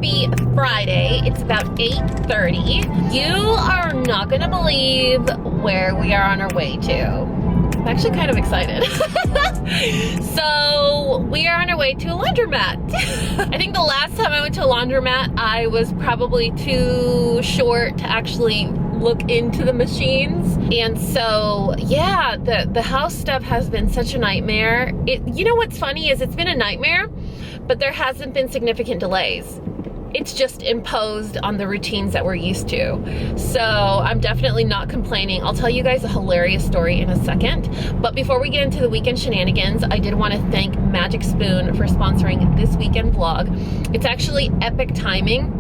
Happy Friday. It's about 8:30. You are not gonna believe where we are on our way to. I'm actually kind of excited. So we are on our way to a laundromat. I think the last time I went to a laundromat, I was probably too short to actually look into the machines. And so, yeah, the house stuff has been such a nightmare. You know what's funny is it's been a nightmare, but there hasn't been significant delays. It's just imposed on the routines that we're used to. So I'm definitely not complaining. I'll tell you guys a hilarious story in a second. But before we get into the weekend shenanigans, I did want to thank Magic Spoon for sponsoring this weekend vlog. It's actually epic timing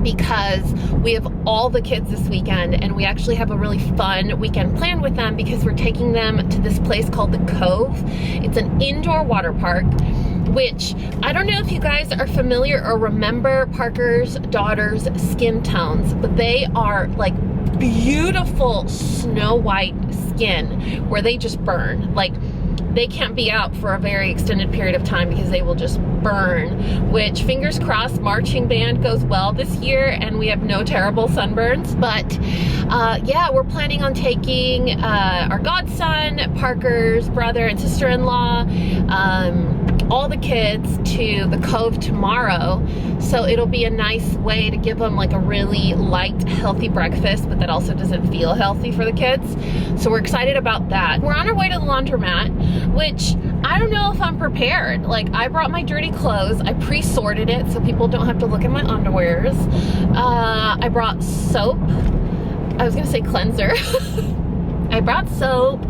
because we have all the kids this weekend and we actually have a really fun weekend planned with them because we're taking them to this place called the Cove. It's an indoor water park, which I don't know if you guys are familiar or remember Parker's daughter's skin tones, but they are like beautiful snow white skin where they just burn. Like they can't be out for a very extended period of time because they will just burn, which fingers crossed marching band goes well this year and we have no terrible sunburns. But yeah, we're planning on taking our godson, Parker's brother and sister-in-law, all the kids to the Cove tomorrow. So it'll be a nice way to give them like a really light, healthy breakfast, but that also doesn't feel healthy for the kids. So we're excited about that. We're on our way to the laundromat, which I don't know if I'm prepared. Like I brought my dirty clothes. I pre-sorted it so people don't have to look at my underwears. I brought soap. I was gonna say cleanser. I brought soap,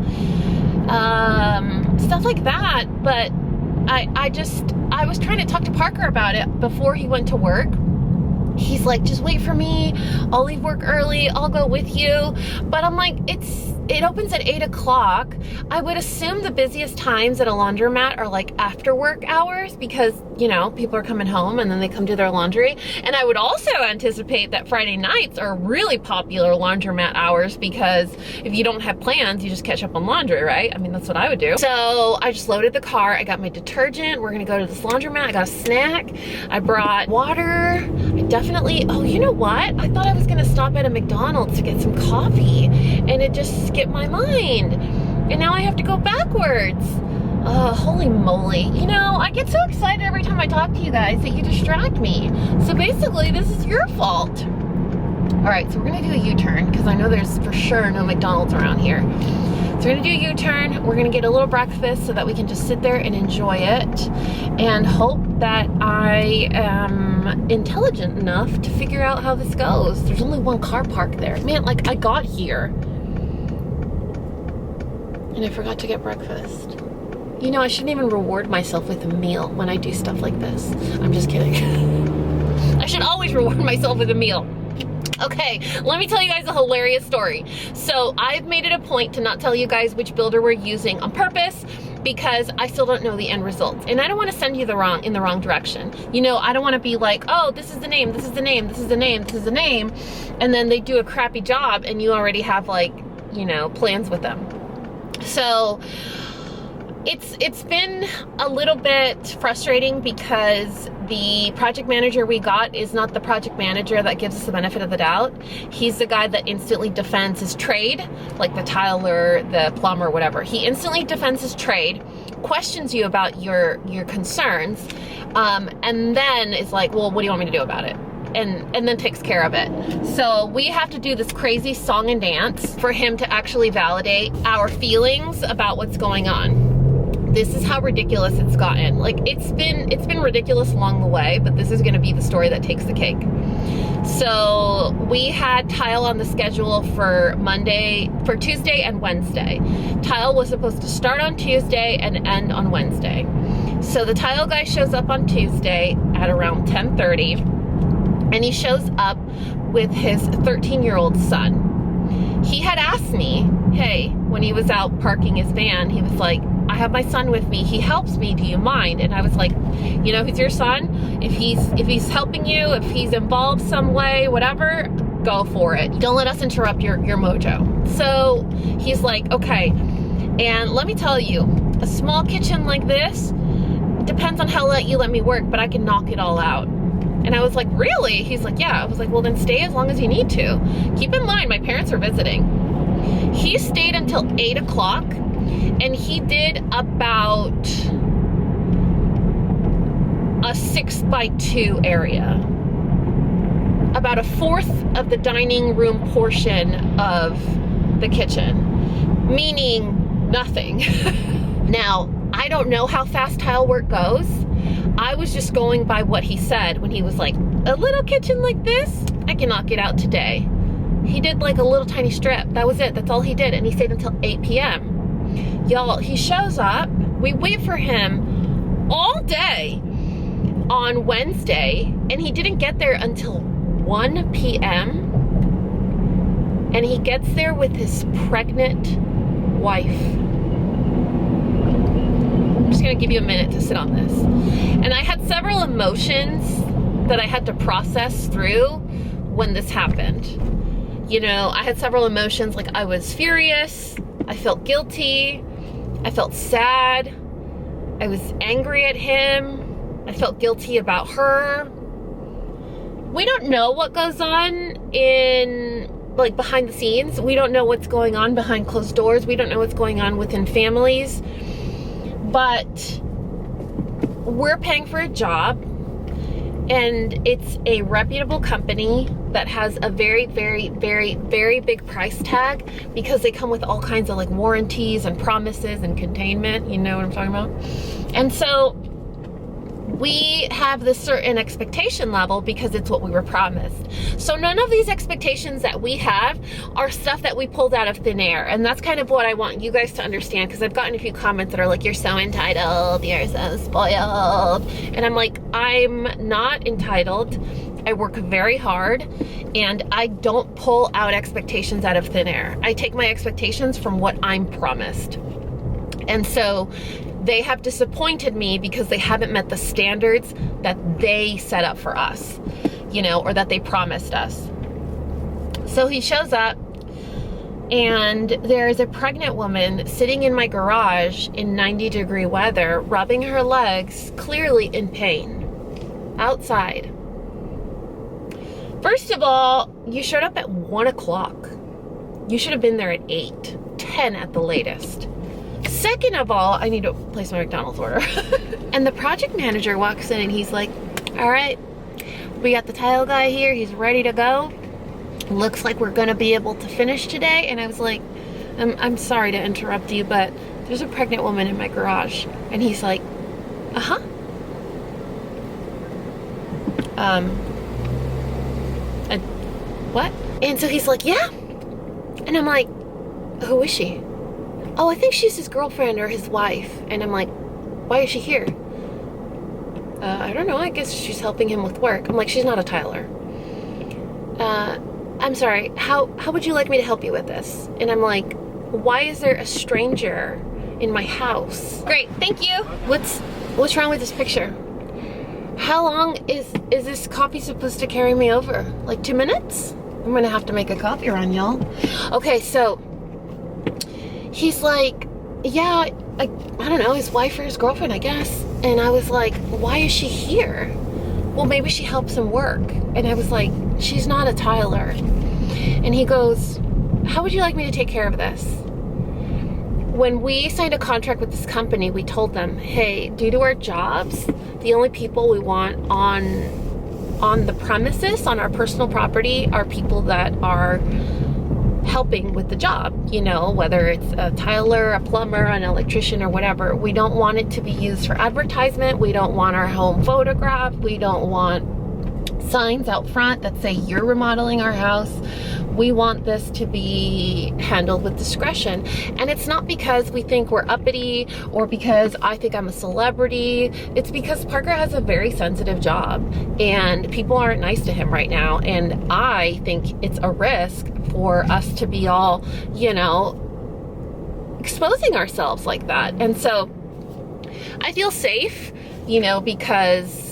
stuff like that, but I was trying to talk to Parker about it before he went to work. He's like, just wait for me. I'll leave work early. I'll go with you. But I'm like, it opens at 8 o'clock. I would assume the busiest times at a laundromat are like after work hours because, you know, people are coming home and then they come do their laundry. And I would also anticipate that Friday nights are really popular laundromat hours because if you don't have plans, you just catch up on laundry, right? I mean, that's what I would do. So I just loaded the car. I got my detergent. We're gonna go to this laundromat. I got a snack. I brought water. I definitely, oh, you know what? I thought I was gonna stop at a McDonald's to get some coffee and it just skipped my mind. And now I have to go backwards. Holy moly. You know, I get so excited every time I talk to you guys that you distract me. So basically, this is your fault. All right, so we're gonna do a U-turn because I know there's for sure no McDonald's around here. So we're gonna do a U-turn. We're gonna get a little breakfast so that we can just sit there and enjoy it and hope that I am intelligent enough to figure out how this goes. There's only one car parked there. Man, like I got here and I forgot to get breakfast. You know, I shouldn't even reward myself with a meal when I do stuff like this. I'm just kidding. I should always reward myself with a meal. Okay, let me tell you guys a hilarious story. So I've made it a point to not tell you guys which builder we're using on purpose because I still don't know the end results. And I don't want to send you in the wrong direction. You know, I don't want to be like, oh, this is the name, this is the name, this is the name, this is the name. And then they do a crappy job and you already have like, you know, plans with them. So it's been a little bit frustrating because the project manager we got is not the project manager that gives us the benefit of the doubt. He's the guy that instantly defends his trade, like the tiler, the plumber, whatever. He instantly defends his trade, questions you about your concerns, and then is like, well, what do you want me to do about it? And then takes care of it. So we have to do this crazy song and dance for him to actually validate our feelings about what's going on. This is how ridiculous it's gotten. Like it's been ridiculous along the way, but this is gonna be the story that takes the cake. So we had tile on the schedule for Tuesday and Wednesday. Tile was supposed to start on Tuesday and end on Wednesday. So the tile guy shows up on Tuesday at around 10:30, and he shows up with his 13-year-old son. He had asked me, hey, when he was out parking his van, he was like, I have my son with me, he helps me, do you mind? And I was like, you know, he's your son. If he's helping you, if he's involved some way, whatever, go for it. Don't let us interrupt your mojo. So he's like, okay. And let me tell you, a small kitchen like this, depends on how you let me work, but I can knock it all out. And I was like, really? He's like, yeah. I was like, well, then stay as long as you need to. Keep in mind, my parents are visiting. He stayed until 8 o'clock, and he did about a 6x2 area. About a fourth of the dining room portion of the kitchen, meaning nothing. Now, I don't know how fast tile work goes. I was just going by what he said when he was like, a little kitchen like this, I can knock it out today. He did like a little tiny strip. That was it. That's all he did. And he stayed until 8 p.m. Y'all, he shows up. We wait for him all day on Wednesday, and he didn't get there until 1 p.m. And he gets there with his pregnant wife. I'm just gonna give you a minute to sit on this. And I had several emotions that I had to process through when this happened. You know, I had several emotions, like I was furious, I felt guilty, I felt sad, I was angry at him, I felt guilty about her. We don't know what goes on in, like, behind the scenes. We don't know what's going on behind closed doors. We don't know what's going on within families. But we're paying for a job, and it's a reputable company that has a very, very, very, very big price tag, because they come with all kinds of like warranties and promises and containment. You know what I'm talking about? And so we have this certain expectation level because it's what we were promised. So none of these expectations that we have are stuff that we pulled out of thin air. And that's kind of what I want you guys to understand, because I've gotten a few comments that are like, you're so entitled, you're so spoiled. And I'm like, I'm not entitled. I work very hard, and I don't pull out expectations out of thin air. I take my expectations from what I'm promised. And so they have disappointed me because they haven't met the standards that they set up for us, you know, or that they promised us. So he shows up, and there's a pregnant woman sitting in my garage in 90-degree weather, rubbing her legs, clearly in pain, outside. First of all, you showed up at 1 o'clock. You should have been there at 8, 10 at the latest. Second of all, I need to place my McDonald's order. And the project manager walks in and he's like, all right, we got the tile guy here. He's ready to go. Looks like we're gonna be able to finish today. And I was like, I'm sorry to interrupt you, but there's a pregnant woman in my garage. And he's like, uh-huh. What? And so he's like, yeah. And I'm like, who is she? Oh, I think she's his girlfriend or his wife. And I'm like, why is she here? I don't know, I guess she's helping him with work. I'm like, she's not a tiler. I'm sorry, how would you like me to help you with this? And I'm like, why is there a stranger in my house? Great, thank you. What's wrong with this picture? How long is this copy supposed to carry me over? Like 2 minutes? I'm gonna have to make a copy run, y'all. Okay, so he's like, yeah, I don't know, his wife or his girlfriend, I guess. And I was like, why is she here? Well, maybe she helps him work. And I was like, she's not a tiler. And he goes, how would you like me to take care of this? When we signed a contract with this company, we told them, hey, due to our jobs, the only people we want on the premises, on our personal property, are people that are helping with the job, you know, whether it's a tiler, a plumber, an electrician, or whatever. We don't want it to be used for advertisement. We don't want our home photographed. We don't want signs out front that say you're remodeling our house. We want this to be handled with discretion. And it's not because we think we're uppity or because I think I'm a celebrity. It's because Parker has a very sensitive job and people aren't nice to him right now. And I think it's a risk for us to be all, you know, exposing ourselves like that. And so I feel safe, you know, because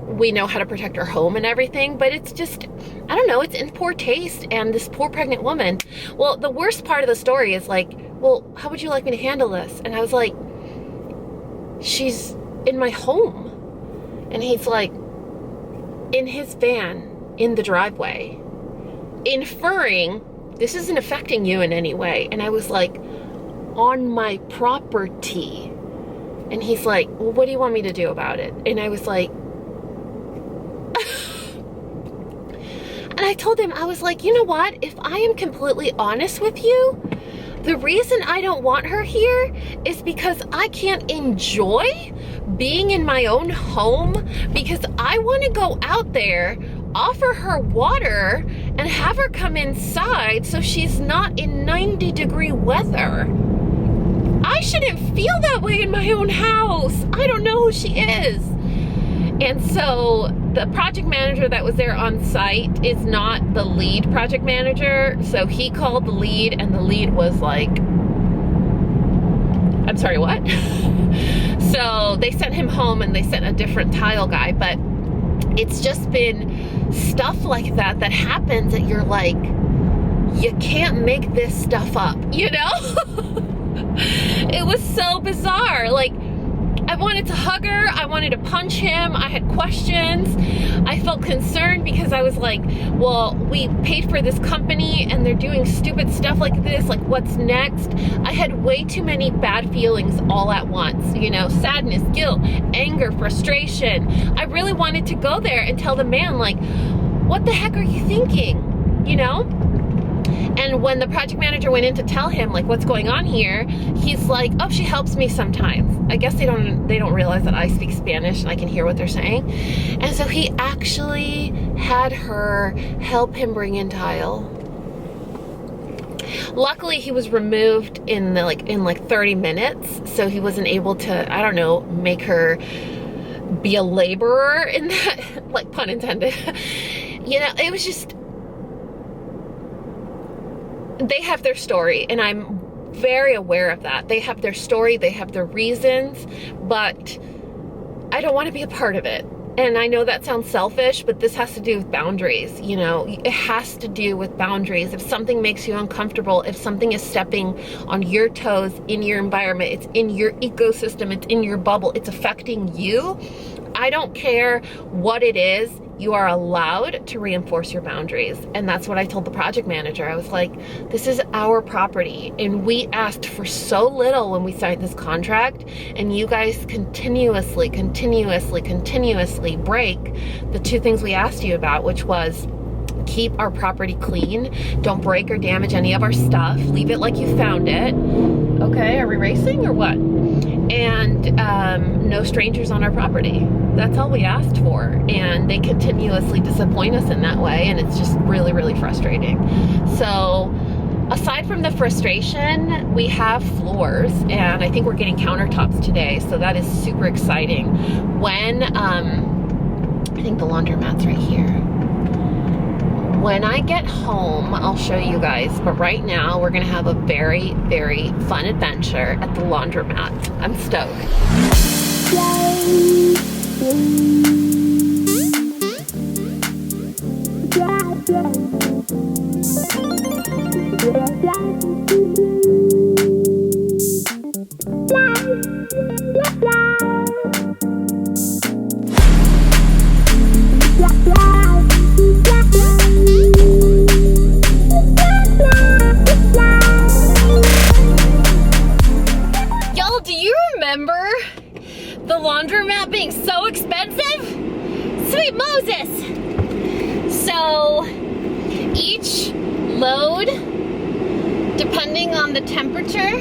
we know how to protect our home and everything, but it's just, I don't know, it's in poor taste. And this poor pregnant woman, well, the worst part of the story is like, well, how would you like me to handle this? And I was like, she's in my home. And he's like, in his van in the driveway, inferring this isn't affecting you in any way. And I was like, on my property. And he's like, well, what do you want me to do about it? And I was like, and I told him, I was like, you know what? If I am completely honest with you, the reason I don't want her here is because I can't enjoy being in my own home, because I want to go out there, offer her water, and have her come inside so she's not in 90-degree weather. I shouldn't feel that way in my own house. I don't know who she is. And so the project manager that was there on site is not the lead project manager. So he called the lead, and the lead was like, I'm sorry, what? So they sent him home, and they sent a different tile guy. But it's just been stuff like that that happens that you're like, you can't make this stuff up, you know? It was so bizarre. Like, I wanted to hug her, I wanted to punch him, I had questions. I felt concerned because I was like, well, we paid for this company and they're doing stupid stuff like this, like what's next? I had way too many bad feelings all at once, you know, sadness, guilt, anger, frustration. I really wanted to go there and tell the man, like, what the heck are you thinking, you know? And when the project manager went in to tell him, like, what's going on here, he's like, oh, she helps me sometimes. I guess they don't realize that I speak Spanish and I can hear what they're saying. And so he actually had her help him bring in tile. Luckily, he was removed in 30 minutes, so he wasn't able to, I don't know, make her be a laborer in that, like, pun intended. You know, it was just, they have their story, and I'm very aware of that. They have their story, they have their reasons, but I don't want to be a part of it. And I know that sounds selfish, but this has to do with boundaries, you know? It has to do with boundaries. If something makes you uncomfortable, if something is stepping on your toes in your environment, it's in your ecosystem, it's in your bubble, it's affecting you, I don't care what it is, you are allowed to reinforce your boundaries. And that's what I told the project manager. I was like, this is our property, and we asked for so little when we signed this contract, and you guys continuously break the two things we asked you about, which was keep our property clean, don't break or damage any of our stuff, leave it like you found it. Okay, are we racing or what? And no strangers on our property. That's all we asked for, and they continuously disappoint us in that way, and it's just really, really frustrating. So aside from the frustration, we have floors, and I think we're getting countertops today, so that is super exciting. When I think the laundromat's right here. When I get home, I'll show you guys, but right now we're gonna have a very, very fun adventure at the laundromat. I'm stoked. Y'all, do you remember the laundromat being so expensive? Sweet Moses! So each load, depending on the temperature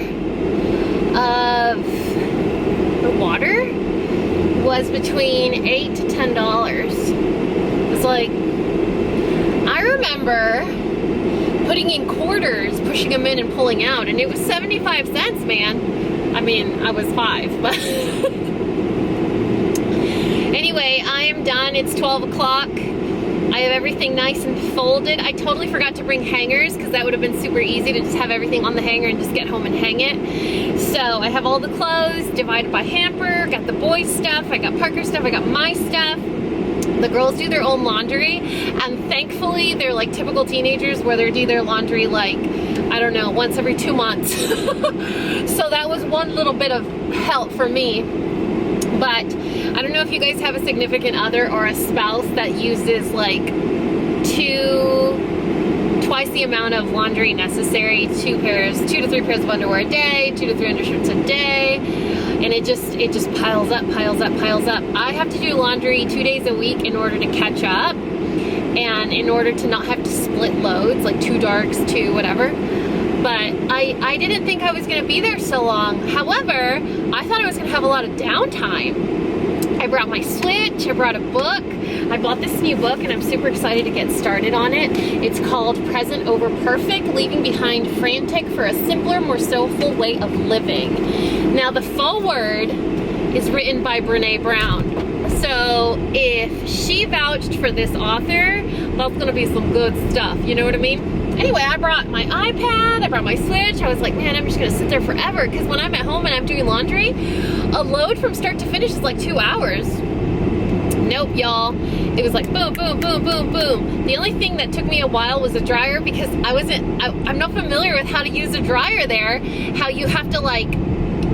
of the water, was between $8 to $10. It's like, I remember putting in quarters, pushing them in and pulling out, and it was 75 cents, man. I mean, I was 5, but anyway, I am done. It's 12 o'clock. I have everything nice and folded. I totally forgot to bring hangers, because that would have been super easy to just have everything on the hanger and just get home and hang it. So I have all the clothes divided by hamper, got the boys' stuff, I got Parker's stuff, I got my stuff. The girls do their own laundry, and thankfully they're like typical teenagers where they do their laundry like, I don't know, once every 2 months. So that was one little bit of help for me. But I don't know if you guys have a significant other or a spouse that uses like twice the amount of laundry necessary, 2 to 3 pairs of underwear a day, 2 to 3 undershirts a day, and it just piles up. I have to do laundry 2 days a week in order to catch up, and in order to not have to split loads, like 2 darks, 2 whatever. But I didn't think I was gonna be there so long. However, I thought I was gonna have a lot of downtime. I brought my Switch, I brought a book. I bought this new book and I'm super excited to get started on it. It's called Present Over Perfect, Leaving Behind Frantic for a Simpler, More Soulful Way of Living. Now the foreword is written by Brene Brown. So if she vouched for this author, that's gonna be some good stuff, you know what I mean? Anyway, I brought my iPad, I brought my Switch. I was like, man, I'm just gonna sit there forever, because when I'm at home and I'm doing laundry, a load from start to finish is like 2 hours. Nope, y'all. It was like boom, boom, boom, boom, boom. The only thing that took me a while was a dryer, because I'm not familiar with how to use a dryer there. How you have to, like,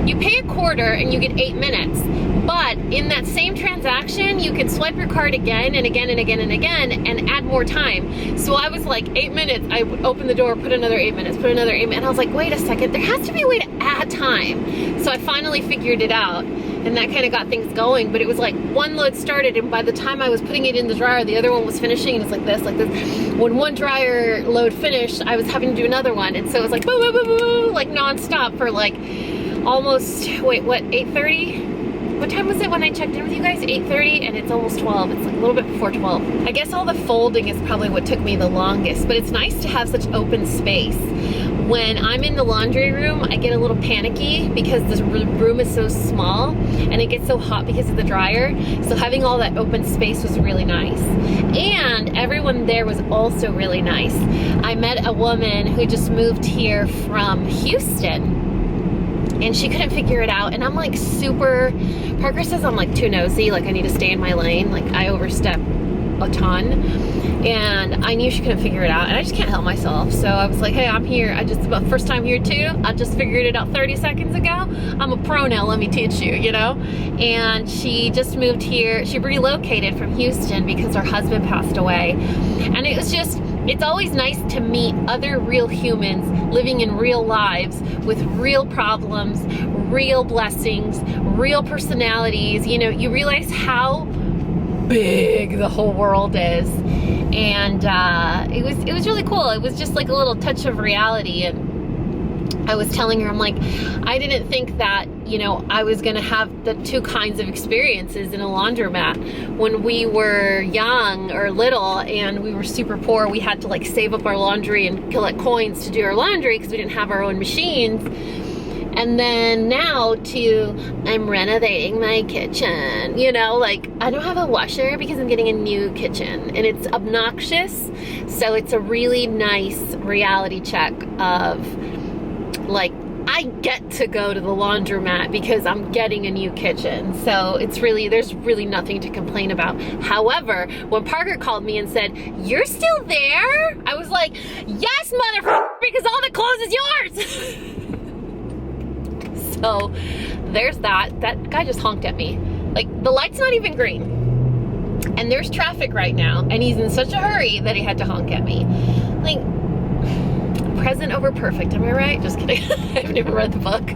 you pay $0.25 and you get 8 minutes. But in that same transaction, you can swipe your card again and again and again and again and add more time. So I was like, 8 minutes, I would open the door, put another 8 minutes, put another 8 minutes. And I was like, wait a second, there has to be a way to add time. So I finally figured it out, and that kind of got things going. But it was like one load started, and by the time I was putting it in the dryer, the other one was finishing, and it's like this, like this. When one dryer load finished, I was having to do another one. And so it was like, boo, boo, boo, boo, like nonstop for like almost, wait, what, 8:30? What time was it when I checked in with you guys? 8:30, and it's almost 12. It's like a little bit before 12. I guess all the folding is probably what took me the longest, but it's nice to have such open space. When I'm in the laundry room, I get a little panicky because the room is so small and it gets so hot because of the dryer. So having all that open space was really nice. And everyone there was also really nice. I met a woman who just moved here from Houston, and she couldn't figure it out. And I'm like Parker says I'm like too nosy, like I need to stay in my lane, like I overstep a ton. And I knew she couldn't figure it out, and I just can't help myself. So I was like, hey, I'm here. First time here too. I just figured it out 30 seconds ago. I'm a pro now, let me teach you, you know? And she just moved here. She relocated from Houston because her husband passed away. And it was just, it's always nice to meet other real humans living in real lives with real problems, real blessings, real personalities. You know, you realize how big the whole world is. And it was really cool. It was just like a little touch of reality. And I was telling her, I'm like, I didn't think that, you know, I was gonna have the 2 kinds of experiences in a laundromat. When we were young or little and we were super poor, we had to like save up our laundry and collect coins to do our laundry because we didn't have our own machines. And then now I'm renovating my kitchen, you know, like I don't have a washer because I'm getting a new kitchen, and it's obnoxious. So it's a really nice reality check of like, I get to go to the laundromat because I'm getting a new kitchen. So it's really, there's really nothing to complain about. However, when Parker called me and said, you're still there? I was like, yes, motherfucker, because all the clothes is yours. So there's that. That guy just honked at me. Like, the light's not even green. And there's traffic right now, and he's in such a hurry that he had to honk at me. Like, present over perfect, am I right? Just kidding. I've never read the book.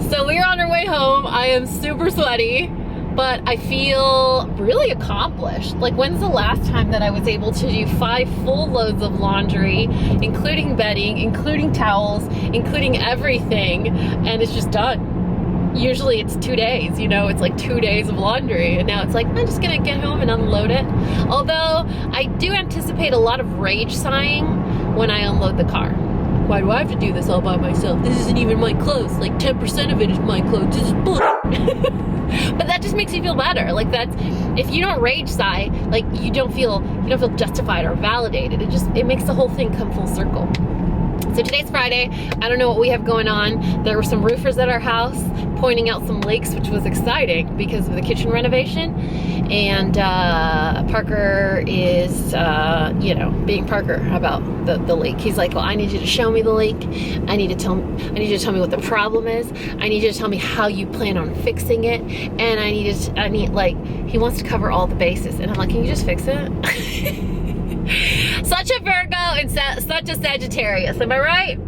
So we're on our way home. I am super sweaty, but I feel really accomplished. Like, when's the last time that I was able to do 5 full loads of laundry, including bedding, including towels, including everything, and it's just done. Usually it's 2 days, you know, it's like 2 days of laundry, and now it's like, I'm just gonna get home and unload it. Although I do anticipate a lot of rage sighing when I unload the car. Why do I have to do this all by myself? This isn't even my clothes. Like 10% of it is my clothes. This is bullshit. But that just makes you feel better. Like, that's, if you don't rage sigh, like you don't feel justified or validated. It makes the whole thing come full circle. So today's Friday. I don't know what we have going on. There were some roofers at our house pointing out some leaks, which was exciting because of the kitchen renovation. And Parker is, you know, being Parker about the leak. He's like, well, I need you to show me the leak. I need you to tell me what the problem is. I need you to tell me how you plan on fixing it. And I need like, he wants to cover all the bases. And I'm like, can you just fix it? Such a Virgo and such a Sagittarius, am I right?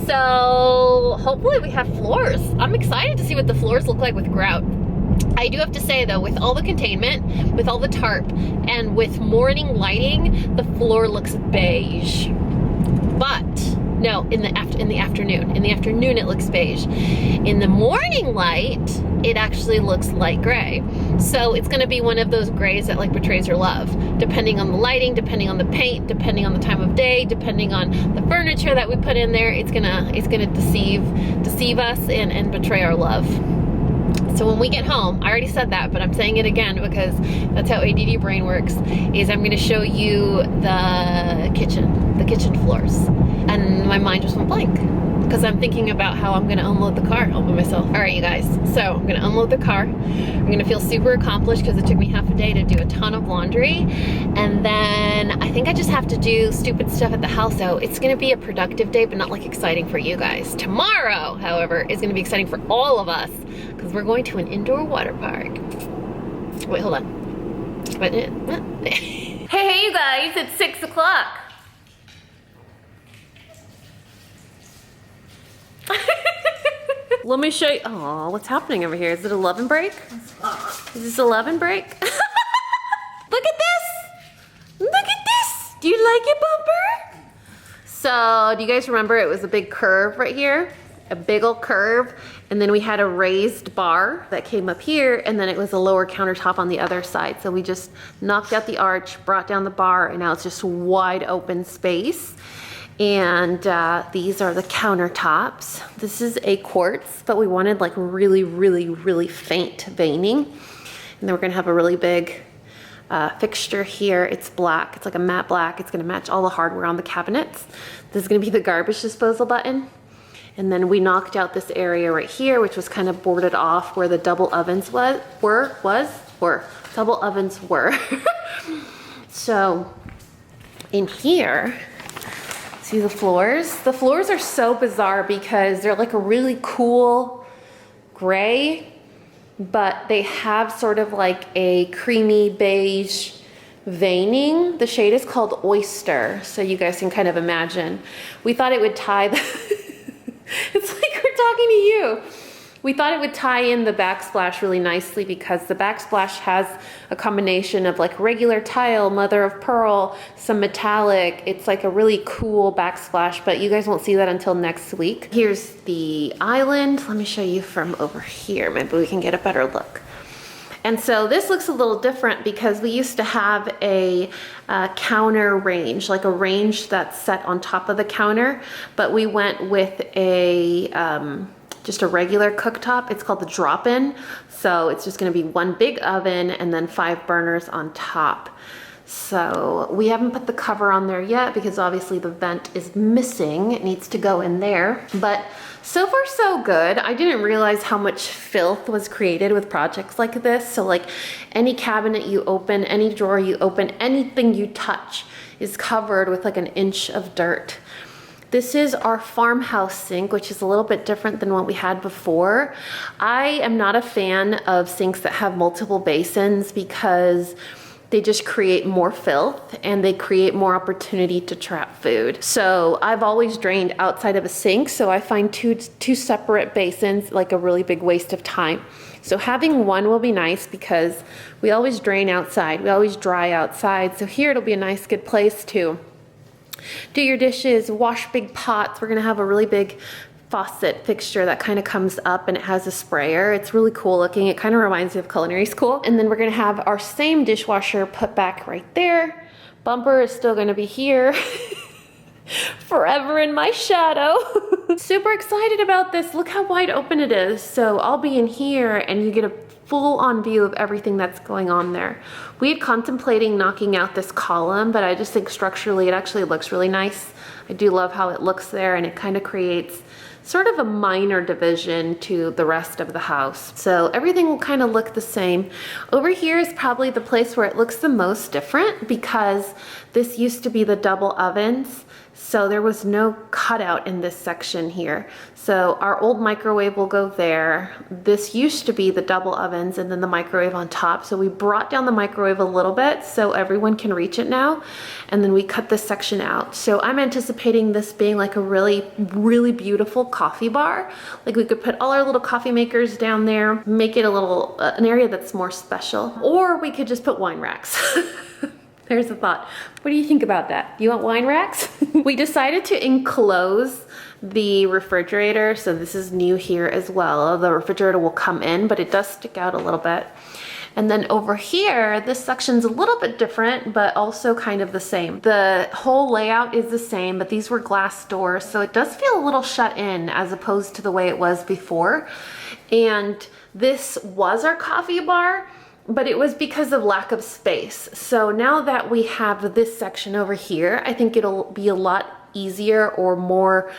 So hopefully we have floors. I'm excited to see what the floors look like with grout. I do have to say though, with all the containment, with all the tarp, and with morning lighting, the floor looks beige. But no, in the afternoon. In the afternoon it looks beige. In the morning light, it actually looks light gray. So it's gonna be one of those grays that like betrays your love. Depending on the lighting, depending on the paint, depending on the time of day, depending on the furniture that we put in there, it's gonna deceive us and betray our love. So when we get home, I already said that, but I'm saying it again because that's how ADD brain works, is I'm gonna show you the kitchen floors. And my mind just went blank because I'm thinking about how I'm gonna unload the car all by myself. All right, you guys, so I'm gonna unload the car. I'm gonna feel super accomplished because it took me half a day to do a ton of laundry. And then I think I just have to do stupid stuff at the house. So it's gonna be a productive day, but not like exciting for you guys. Tomorrow, however, is gonna be exciting for all of us because we're going to an indoor water park. Wait, hold on. Hey, you guys, it's 6 o'clock. Let me show you. Oh, what's happening over here? Is it a love and break? Is this a love and break? Look at this. Look at this. Do you like it, Bumper? So, do you guys remember it was a big curve right here? A big old curve. And then we had a raised bar that came up here, and then it was a lower countertop on the other side. So we just knocked out the arch, brought down the bar, and now it's just wide open space. And these are the countertops. This is a quartz, but we wanted like really, really, really faint veining. And then we're gonna have a really big fixture here. It's black, it's like a matte black. It's gonna match all the hardware on the cabinets. This is gonna be the garbage disposal button. And then we knocked out this area right here, which was kind of boarded off where the double ovens double ovens were. So in here, see the floors? The floors are so bizarre because they're like a really cool gray, but they have sort of like a creamy beige veining. The shade is called Oyster, so you guys can kind of imagine. We thought it would tie the it's like we're talking to you. We thought it would tie in the backsplash really nicely because the backsplash has a combination of like regular tile, mother of pearl, some metallic. It's like a really cool backsplash, but you guys won't see that until next week. Here's the island. Let me show you from over here. Maybe we can get a better look. And so this looks a little different because we used to have a counter range, like a range that's set on top of the counter, but we went with a just a regular cooktop. It's called the drop-in. So it's just gonna be one big oven and then 5 burners on top. So we haven't put the cover on there yet because obviously the vent is missing. It needs to go in there, but so far so good. I didn't realize how much filth was created with projects like this. So like any cabinet you open, any drawer you open, anything you touch is covered with like an inch of dirt. This is our Farmhouse sink, which is a little bit different than what we had before. I am not a fan of sinks that have multiple basins because they just create more filth and they create more opportunity to trap food. So I've always drained outside of a sink, so I find two separate basins like a really big waste of time. So having one will be nice because we always drain outside, we always dry outside. So here it'll be a nice good place to do your dishes, wash big pots. We're gonna have a really big faucet fixture that kind of comes up and it has a sprayer. It's really cool looking. It kind of reminds me of culinary school. And then we're gonna have our same dishwasher put back right there. Bumper is still gonna be here forever in my shadow. Super excited about this. Look how wide open it is. So I'll be in here and you get a full-on view of everything that's going on there. We had contemplating knocking out this column, but I just think structurally it actually looks really nice. I do love how it looks there and it kind of creates sort of a minor division to the rest of the house. So everything will kind of look the same. Over here is probably the place where it looks the most different because this used to be the double ovens. So there was no cutout in this section here. So our old microwave will go there. This used to be the double ovens and then the microwave on top. So we brought down the microwave a little bit so everyone can reach it now. And then we cut this section out. So I'm anticipating this being like a really, really beautiful coffee bar. Like we could put all our little coffee makers down there, make it a little, an area that's more special. Or we could just put wine racks. There's a thought. What do you think about that? You want wine racks? We decided to enclose the refrigerator. So this is new here as well. The refrigerator will come in, but it does stick out a little bit. And then over here, this section's a little bit different, but also kind of the same. The whole layout is the same, but these were glass doors. So it does feel a little shut in as opposed to the way it was before. And this was our coffee bar, but it was because of lack of space. So now that we have this section over here, I think it'll be a lot easier or more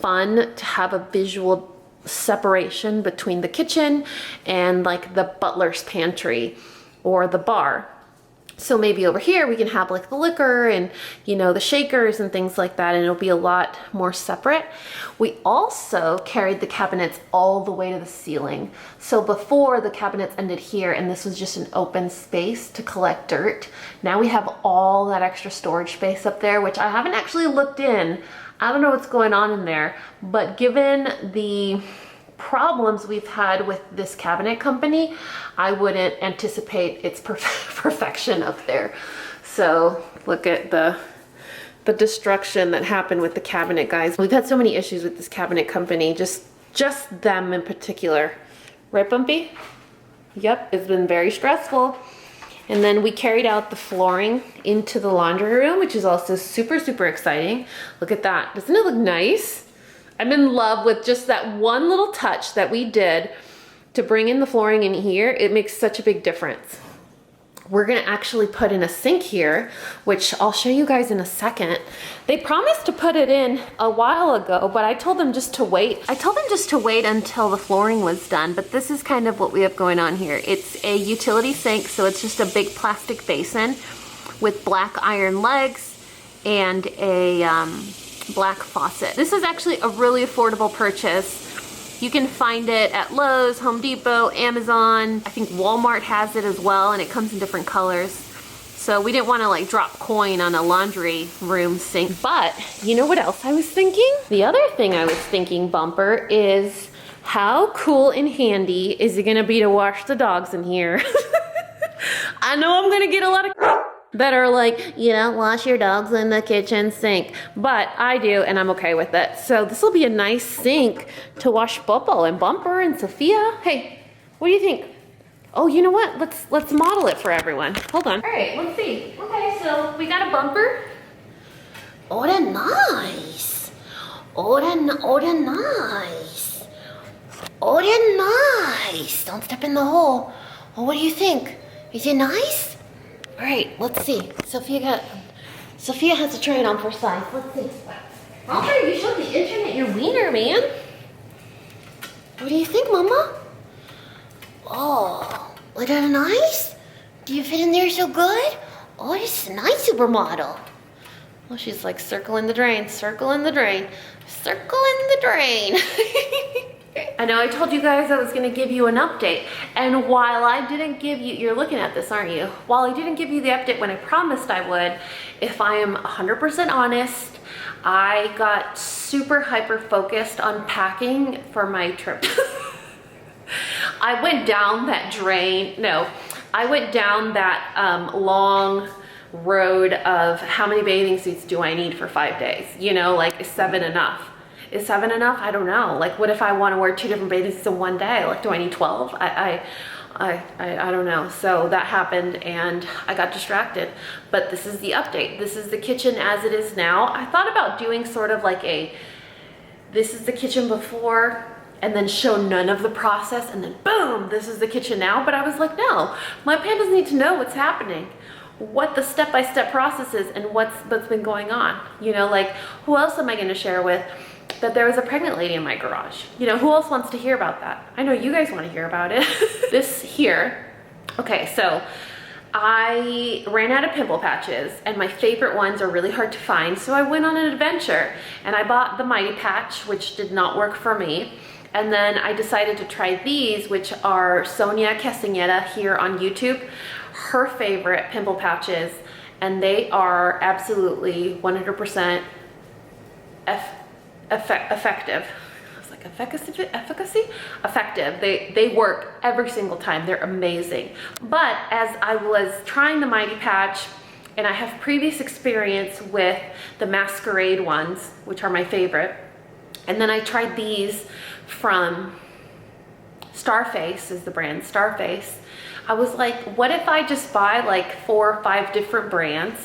fun to have a visual separation between the kitchen and like the butler's pantry or the bar. So maybe over here we can have like the liquor and, you know, the shakers and things like that, and it'll be a lot more separate. We also carried the cabinets all the way to the ceiling. So before, the cabinets ended here and this was just an open space to collect dirt. Now we have all that extra storage space up there, which I haven't actually looked in. I don't know what's going on in there, but given the problems we've had with this cabinet company, I wouldn't anticipate its perfection up there. So look at the destruction that happened with the cabinet, guys. We've had so many issues with this cabinet company, just them in particular. Right, Bumpy? Yep, it's been very stressful. And then we carried out the flooring into the laundry room, which is also super, super exciting. Look at that. Doesn't it look nice? I'm in love with just that one little touch that we did to bring in the flooring in here. It makes such a big difference. We're gonna actually put in a sink here, which I'll show you guys in a second. They promised to put it in a while ago, but I told them just to wait. I told them just to wait until the flooring was done, but this is kind of what we have going on here. It's a utility sink, so it's just a big plastic basin with black iron legs and a black faucet. This is actually a really affordable purchase. You can find it at Lowe's, Home Depot, Amazon. I think Walmart has it as well, and it comes in different colors. So we didn't want to like drop coin on a laundry room sink. But you know what else I was thinking? The other thing I was thinking, Bumper, is how cool and handy is it gonna be to wash the dogs in here? I know I'm gonna get a lot of that are like, you know, wash your dogs in the kitchen sink. But I do, and I'm okay with it. So this will be a nice sink to wash Bubble and Bumper and Sophia. Hey, what do you think? Oh, you know what? Let's model it for everyone. Hold on. All right, let's see. Okay, so we got a Bumper. Oh, that's nice. Oh, that's nice. Oh, that's nice. Don't step in the hole. Oh, what do you think? Is it nice? All right, let's see. Sophia has to try it on for size. Let's see. Bumper, you showed the internet your wiener, man. What do you think, Mama? Oh, was that nice? Do you fit in there so good? Oh, this is a nice supermodel. Well, she's like circling the drain, circling the drain, circling the drain. I know I told you guys I was gonna give you an update, and while I didn't give you, you're looking at this, aren't you? While I didn't give you the update when I promised I would, if I am 100% honest, I got super hyper focused on packing for my trip. I went down that long road of how many bathing suits do I need for 5 days? You know, like, is 7 enough? Is 7 enough? I don't know. Like, what if I want to wear 2 different bathing suits in one day? Like, do I need 12? I don't know. So that happened and I got distracted. But this is the update. This is the kitchen as it is now. I thought about doing sort of like this is the kitchen before, and then show none of the process, and then boom, this is the kitchen now. But I was like, no, my pandas need to know what's happening, what the step-by-step process is, and what's been going on. You know, like, who else am I going to share with? that there was a pregnant lady in my garage. You know, who else wants to hear about that? I know you guys want to hear about it. This here, okay, so I ran out of pimple patches and my favorite ones are really hard to find. So I went on an adventure and I bought the Mighty Patch, which did not work for me. And then I decided to try these, which are Sonia Castaneda here on YouTube, her favorite pimple patches. And they are absolutely 100% effective. I was like, efficacy? Effective. They work every single time. They're amazing. But as I was trying the Mighty Patch, and I have previous experience with the Masquerade ones, which are my favorite, and then I tried these from Starface, is the brand, Starface. I was like, what if I just buy like 4 or 5 different brands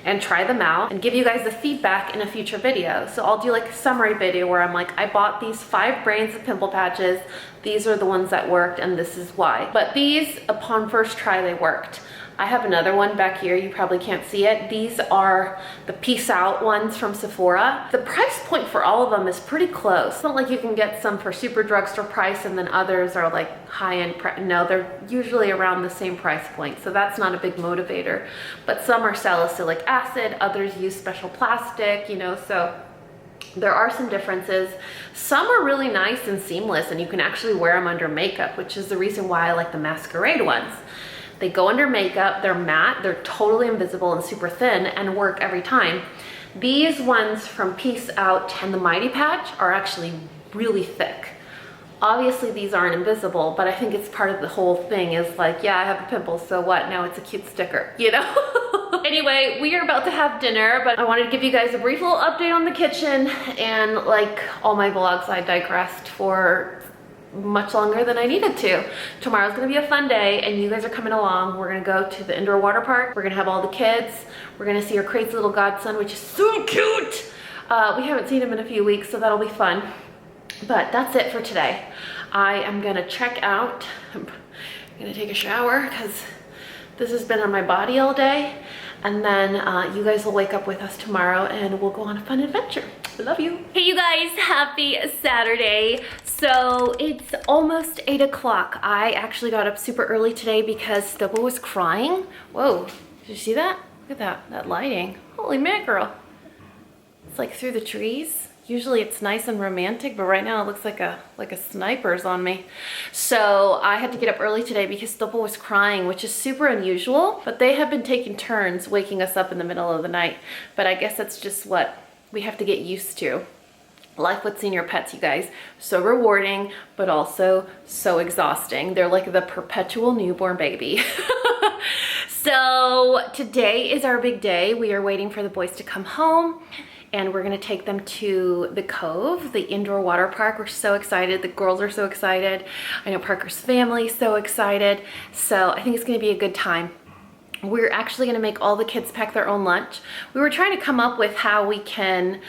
and try them out and give you guys the feedback in a future video. So I'll do like a summary video where I'm like, I bought these 5 brands of pimple patches. These are the ones that worked and this is why. But these, upon first try, they worked. I have another one back here, you probably can't see it. These are the Peace Out ones from Sephora. The price point for all of them is pretty close. It's not like you can get some for super drugstore price and then others are like high-end. No, they're usually around the same price point, so that's not a big motivator. But some are salicylic acid, others use special plastic, you know, so there are some differences. Some are really nice and seamless and you can actually wear them under makeup, which is the reason why I like the Masquerade ones. They go under makeup, they're matte, they're totally invisible and super thin and work every time. These ones from Peace Out and the Mighty Patch are actually really thick. Obviously these aren't invisible, but I think it's part of the whole thing is like, yeah, I have a pimple, so what? Now it's a cute sticker, you know? Anyway, we are about to have dinner, but I wanted to give you guys a brief little update on the kitchen, and like all my vlogs, I digressed for much longer than I needed to. Tomorrow's gonna be a fun day and you guys are coming along. We're gonna go to the indoor water park. We're gonna have all the kids. We're gonna see our crazy little godson, which is so cute. We haven't seen him in a few weeks, so that'll be fun. But that's it for today. I am gonna check out. I'm gonna take a shower because this has been on my body all day. And then you guys will wake up with us tomorrow and we'll go on a fun adventure. I love you. Hey you guys, happy Saturday. So it's almost 8 o'clock. I actually got up super early today because Stubble was crying. Whoa, did you see that? Look at that lighting. Holy mackerel. It's like through the trees. Usually it's nice and romantic, but right now it looks like a sniper's on me. So I had to get up early today because Stubble was crying, which is super unusual, but they have been taking turns waking us up in the middle of the night. But I guess that's just what we have to get used to. Life with senior pets, you guys. So rewarding, but also so exhausting. They're like the perpetual newborn baby. So today is our big day. We are waiting for the boys to come home and we're gonna take them to the Cove, the indoor water park. We're so excited. The girls are so excited. I know Parker's family is so excited. So I think it's gonna be a good time. We're actually gonna make all the kids pack their own lunch. We were trying to come up with how we can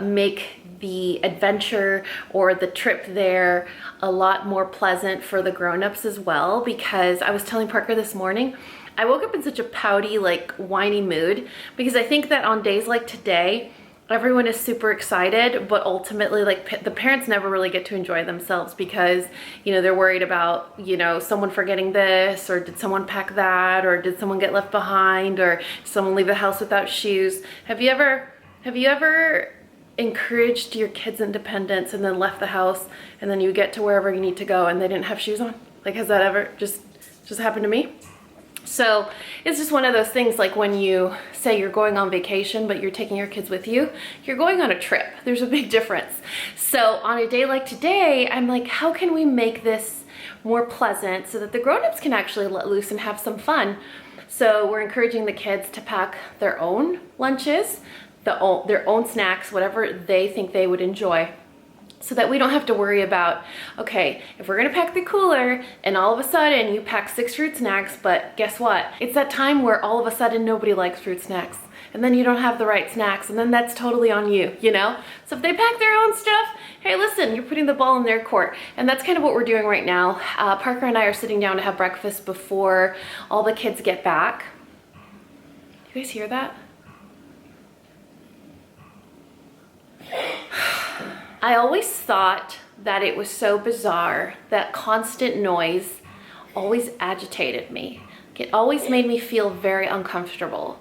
make the adventure or the trip there a lot more pleasant for the grown-ups as well, because I was telling Parker this morning, I woke up in such a pouty, like whiny mood because I think that on days like today, everyone is super excited, but ultimately like the parents never really get to enjoy themselves because, you know, they're worried about, you know, someone forgetting this, or did someone pack that, or did someone get left behind, or someone leave the house without shoes. Have you ever encouraged your kids' independence and then left the house and then you get to wherever you need to go and they didn't have shoes on? Like, has that ever just happened to me? So it's just one of those things, like when you say you're going on vacation but you're taking your kids with you, you're going on a trip. There's a big difference. So on a day like today, I'm like, how can we make this more pleasant so that the grown-ups can actually let loose and have some fun? So we're encouraging the kids to pack their own lunches, their own snacks, whatever they think they would enjoy, so that we don't have to worry about, okay, if we're gonna pack the cooler and all of a sudden you pack 6 fruit snacks, but guess what? It's that time where all of a sudden nobody likes fruit snacks and then you don't have the right snacks and then that's totally on you, you know? So if they pack their own stuff, hey, listen, you're putting the ball in their court. And that's kind of what we're doing right now. Parker and I are sitting down to have breakfast before all the kids get back. You guys hear that? I always thought that it was so bizarre that constant noise always agitated me. It always made me feel very uncomfortable.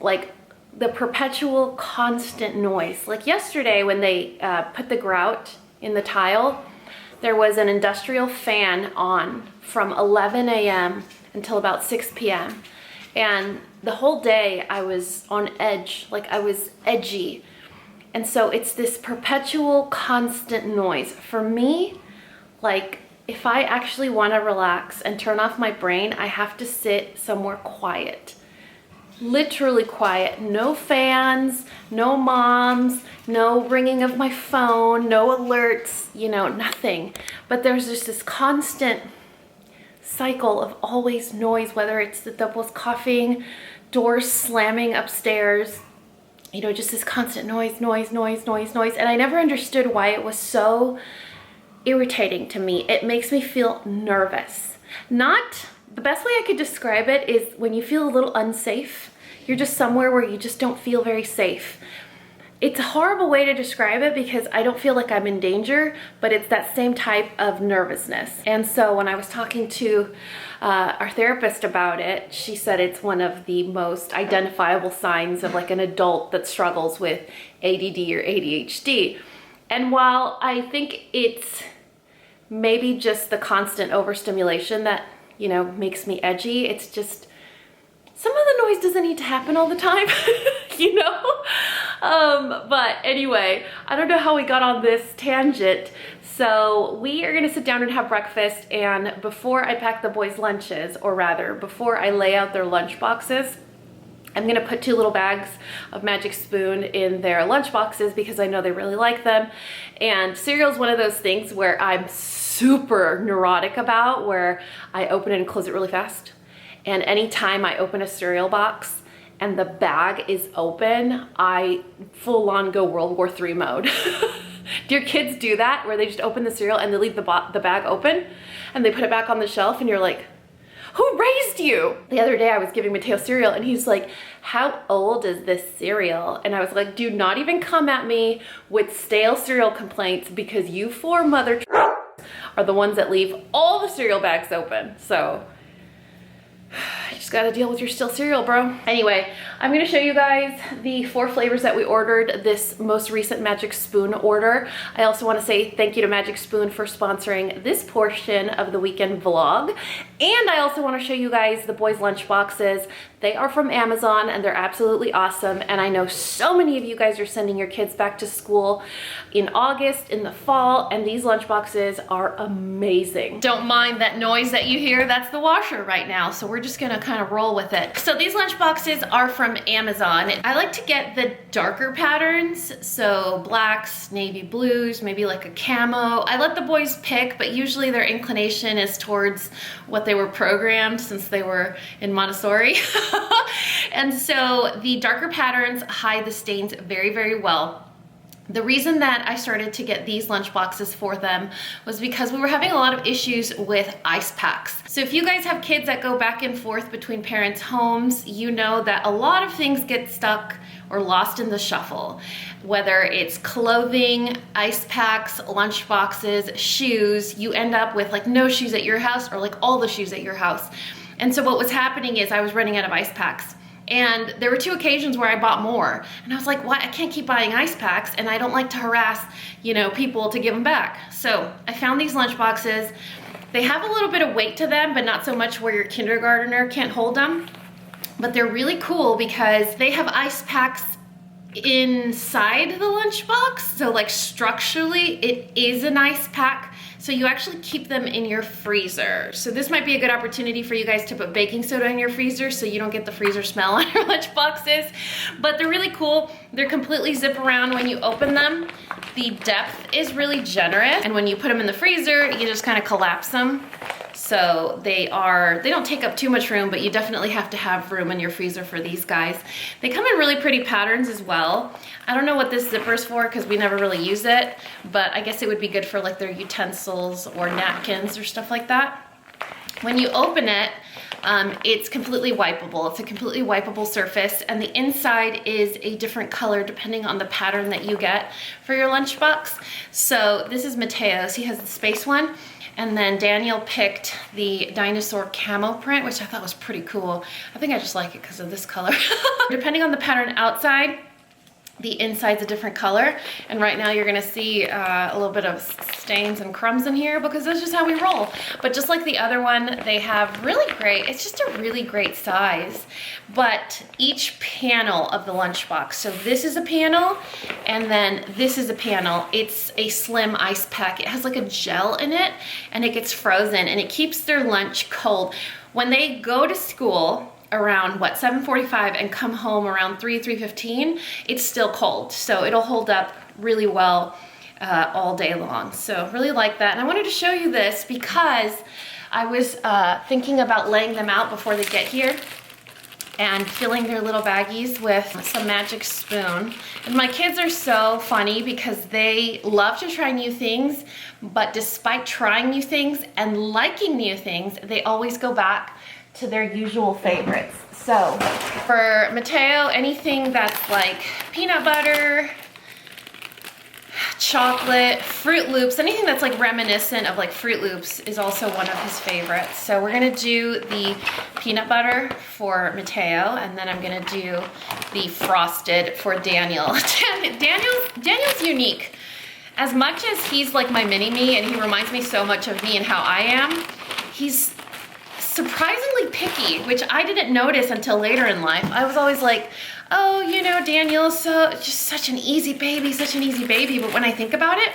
Like the perpetual constant noise. Like yesterday when they put the grout in the tile, there was an industrial fan on from 11 a.m. until about 6 p.m. And the whole day I was on edge, like I was edgy. And so it's this perpetual constant noise. For me, like if I actually want to relax and turn off my brain, I have to sit somewhere quiet. Literally quiet. No fans, no moms, no ringing of my phone, no alerts, you know, nothing. But there's just this constant cycle of always noise, whether it's the doubles coughing, doors slamming upstairs, you know, just this constant noise. And I never understood why it was so irritating to me. It makes me feel nervous. Not, the best way I could describe it is when you feel a little unsafe. You're just somewhere where you just don't feel very safe. It's a horrible way to describe it because I don't feel like I'm in danger, but it's that same type of nervousness. And so when I was talking to our therapist about it, she said it's one of the most identifiable signs of like an adult that struggles with ADD or ADHD. And while I think it's maybe just the constant overstimulation that, you know, makes me edgy, it's just some of the noise doesn't need to happen all the time, you know? But anyway, I don't know how we got on this tangent. So we are gonna sit down and have breakfast, and before I pack the boys' lunches, or rather, before I lay out their lunch boxes, I'm gonna put 2 little bags of Magic Spoon in their lunch boxes because I know they really like them. And cereal is one of those things where I'm super neurotic about, where I open it and close it really fast. And anytime I open a cereal box and the bag is open, I full on go World War III mode. Do your kids do that, where they just open the cereal and they leave the bag open and they put it back on the shelf and you're like, who raised you? The other day I was giving Mateo cereal and he's like, how old is this cereal? And I was like, do not even come at me with stale cereal complaints because you 4 mother are the ones that leave all the cereal bags open. So you just gotta deal with your stale cereal, bro. Anyway, I'm gonna show you guys the 4 flavors that we ordered this most recent Magic Spoon order. I also wanna say thank you to Magic Spoon for sponsoring this portion of the weekend vlog. And I also wanna show you guys the boys' lunch boxes. They are from Amazon and they're absolutely awesome. And I know so many of you guys are sending your kids back to school in August, in the fall, and these lunch boxes are amazing. Don't mind that noise that you hear, that's the washer right now. So we're just gonna kind of roll with it. So these lunch boxes are from Amazon. I like to get the darker patterns, so blacks, navy blues, maybe like a camo. I let the boys pick, but usually their inclination is towards what they were programmed since they were in Montessori. And so the darker patterns hide the stains very, very well. The reason that I started to get these lunch boxes for them was because we were having a lot of issues with ice packs. So if you guys have kids that go back and forth between parents' homes, you know that a lot of things get stuck or lost in the shuffle. Whether it's clothing, ice packs, lunch boxes, shoes, you end up with like no shoes at your house or like all the shoes at your house. And so what was happening is I was running out of ice packs. And there were 2 occasions where I bought more. And I was like, why? I can't keep buying ice packs and I don't like to harass, you know, people to give them back. So I found these lunch boxes. They have a little bit of weight to them, but not so much where your kindergartner can't hold them. But they're really cool because they have ice packs inside the lunchbox. So like structurally, it is an ice pack. So you actually keep them in your freezer. So this might be a good opportunity for you guys to put baking soda in your freezer so you don't get the freezer smell on your lunch boxes. But they're really cool. They're completely zip around when you open them. The depth is really generous. And when you put them in the freezer, you just kind of collapse them. So they don't take up too much room, but you definitely have to have room in your freezer for these guys. They come in really pretty patterns as well. I don't know what this zipper's for because we never really use it, but I guess it would be good for like their utensils or napkins or stuff like that. When you open it, it's completely wipeable. It's a completely wipeable surface, and the inside is a different color depending on the pattern that you get for your lunchbox. So this is Mateo's. He has the space one, and then Daniel picked the dinosaur camo print, which I thought was pretty cool. I think I just like it because of this color. Depending on the pattern outside, the inside's a different color, and right now you're gonna see a little bit of stains and crumbs in here because that's just how we roll. But just like the other one, they have really great, it's just a really great size. But each panel of the lunchbox, so this is a panel, and then this is a panel. It's a slim ice pack. It has like a gel in it, and it gets frozen, and it keeps their lunch cold. When they go to school, around what, 7:45 and come home around 3:15, it's still cold. So it'll hold up really well all day long. So really like that. And I wanted to show you this because I was thinking about laying them out before they get here and filling their little baggies with some Magic Spoon. And my kids are so funny because they love to try new things, but despite trying new things and liking new things, they always go back to their usual favorites. So for Mateo, anything that's like peanut butter, chocolate, Fruit Loops, anything that's like reminiscent of like Fruit Loops is also one of his favorites. So we're gonna do the peanut butter for Mateo, and then I'm gonna do the frosted for Daniel. Daniel's unique. As much as he's like my mini-me and he reminds me so much of me and how I am, he's surprisingly picky, which I didn't notice until later in life. I was always like, oh, you know, Daniel's so just such an easy baby, such an easy baby. But when I think about it,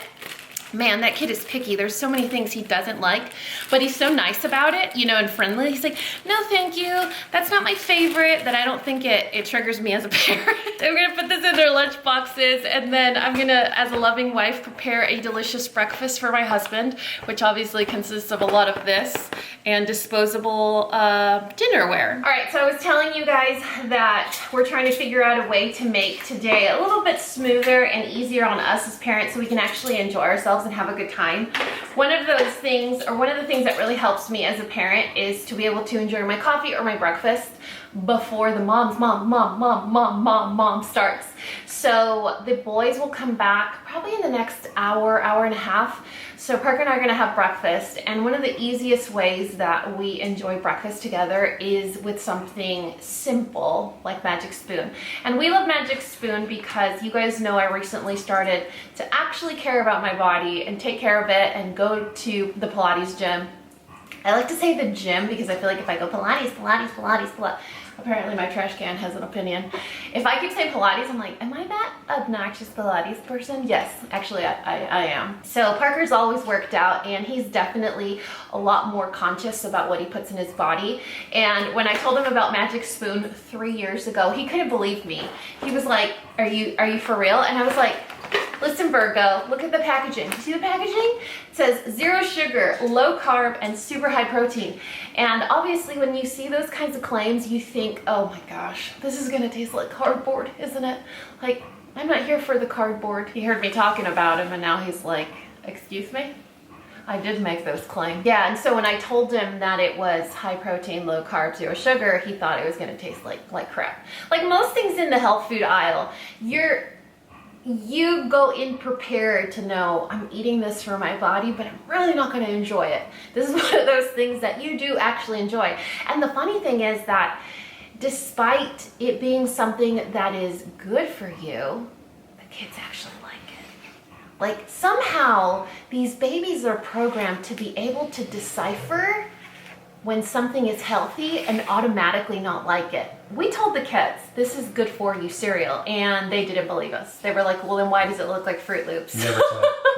man, that kid is picky. There's so many things he doesn't like, but he's so nice about it, you know, and friendly. He's like, no, thank you. That's not my favorite, that I don't think it triggers me as a parent. I'm gonna put this in their lunch boxes, and then I'm gonna, as a loving wife, prepare a delicious breakfast for my husband, which obviously consists of a lot of this and disposable dinnerware. All right, so I was telling you guys that we're trying to figure out a way to make today a little bit smoother and easier on us as parents so we can actually enjoy ourselves and have a good time. One of those things, or one of the things that really helps me as a parent, is to be able to enjoy my coffee or my breakfast before the mom starts. So the boys will come back probably in the next hour and a half. So Parker and I are gonna have breakfast, and one of the easiest ways that we enjoy breakfast together is with something simple like Magic Spoon. And we love Magic Spoon because you guys know I recently started to actually care about my body and take care of it and go to the Pilates gym. I like to say the gym because I feel like if I go Pilates, apparently my trash can has an opinion. If I keep saying Pilates, I'm like, am I that obnoxious Pilates person? Yes, actually I am. So Parker's always worked out, and he's definitely a lot more conscious about what he puts in his body. And when I told him about Magic Spoon 3 years ago, he couldn't believe me. He was like, are you for real? And I was like, listen, Virgo, look at the packaging. You see the packaging? It says 0 sugar, low carb, and super high protein. And obviously when you see those kinds of claims, you think, oh my gosh, this is gonna taste like cardboard, isn't it? Like, I'm not here for the cardboard. He heard me talking about him, and now he's like, excuse me? I did make those claims. Yeah, and so when I told him that it was high protein, low carb, 0 sugar, he thought it was gonna taste like crap. Like most things in the health food aisle, you go in prepared to know, I'm eating this for my body, but I'm really not going to enjoy it. This is one of those things that you do actually enjoy. And the funny thing is that despite it being something that is good for you, the kids actually like it. Like somehow these babies are programmed to be able to decipher when something is healthy and automatically not like it. We told the kids, this is good for you cereal, and they didn't believe us. They were like, well, then why does it look like Fruit Loops?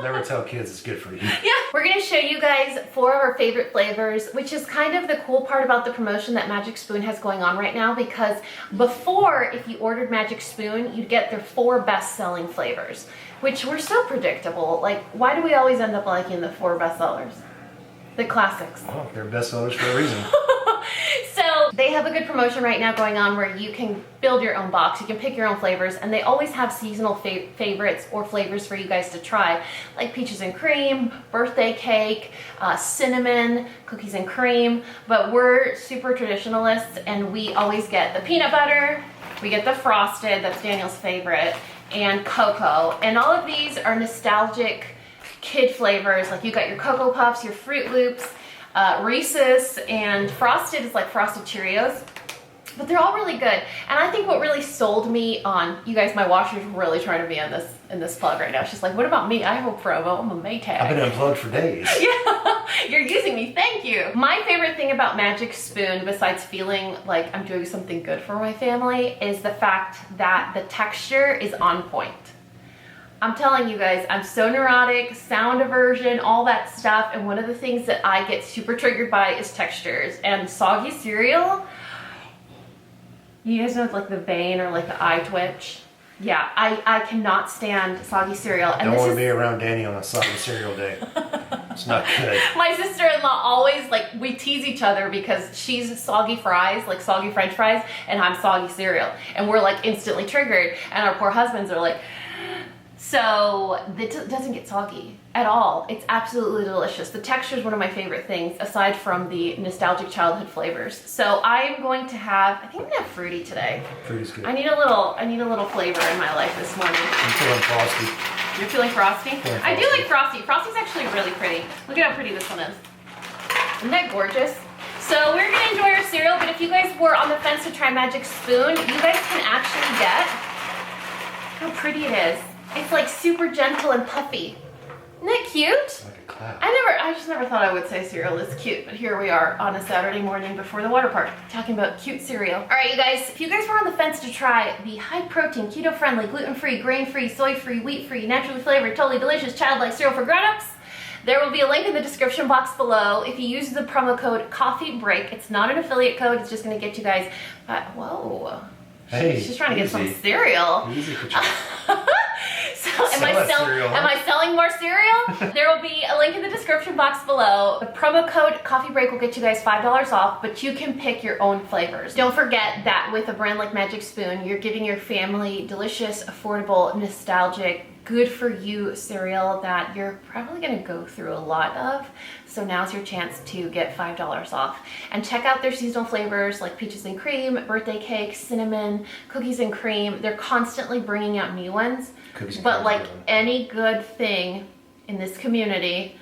Never tell kids it's good for you. Yeah, we're gonna show you guys 4 of our favorite flavors, which is kind of the cool part about the promotion that Magic Spoon has going on right now, because before, if you ordered Magic Spoon, you'd get their 4 best-selling flavors, which were so predictable. Like, why do we always end up liking the 4 bestsellers? The classics. Oh, they're bestsellers for a reason. So they have a good promotion right now going on where you can build your own box. You can pick your own flavors, and they always have seasonal favorites or flavors for you guys to try, like peaches and cream, birthday cake, cinnamon, cookies and cream. But we're super traditionalists, and we always get the peanut butter, we get the frosted, that's Daniel's favorite, and cocoa. And all of these are nostalgic kid flavors. Like you got your Cocoa Puffs, your Fruit Loops, Reese's, and frosted is like Frosted Cheerios. But they're all really good. And I think what really sold me on, you guys, my washer's really trying to be in this plug right now. She's like, what about me? I have a promo, I'm a Maytag. I've been unplugged for days. Yeah, you're using me, thank you. My favorite thing about Magic Spoon, besides feeling like I'm doing something good for my family, is the fact that the texture is on point. I'm telling you guys, I'm so neurotic, sound aversion, all that stuff, and one of the things that I get super triggered by is textures. And soggy cereal, you guys know it's like the vein or like the eye twitch. Yeah, I cannot stand soggy cereal. And Don't want to be around Danny on a soggy cereal day. It's not good. My sister-in-law always, like, we tease each other because she's soggy fries, like soggy French fries, and I'm soggy cereal. And we're like instantly triggered, and our poor husbands are like, so it doesn't get soggy at all. It's absolutely delicious. The texture is one of my favorite things aside from the nostalgic childhood flavors. So I am going to have, I think I'm gonna have fruity today. Fruity's good. I need a little flavor in my life this morning. I'm feeling frosty. You're feeling frosty? Feeling I do frosty. like frosty. Frosty's actually really pretty. Look at how pretty this one is. Isn't that gorgeous? So we're gonna enjoy our cereal, but if you guys were on the fence to try Magic Spoon, you guys can actually get, how pretty it is. It's like super gentle and puffy. Isn't it cute? Like a cloud. I just never thought I would say cereal is cute, but here we are on a Saturday morning before the water park talking about cute cereal. All right, you guys, if you guys were on the fence to try the high protein, keto friendly, gluten free, grain free, soy free, wheat free, naturally flavored, totally delicious, childlike cereal for grown-ups, there will be a link in the description box below. If you use the promo code CoffeeBreak, it's not an affiliate code, it's just gonna get you guys, whoa. Hey, She's trying to get easy. some cereal. Easy for you. So Sell that cereal, huh? am I selling more cereal? There will be a link in the description box below. The promo code CoffeeBreak will get you guys $5 off, but you can pick your own flavors. Don't forget that with a brand like Magic Spoon, you're giving your family delicious, affordable, nostalgic, good for you cereal that you're probably gonna go through a lot of. So now's your chance to get $5 off. And check out their seasonal flavors like peaches and cream, birthday cake, cinnamon, cookies and cream. They're constantly bringing out new ones. But like any good thing in this community,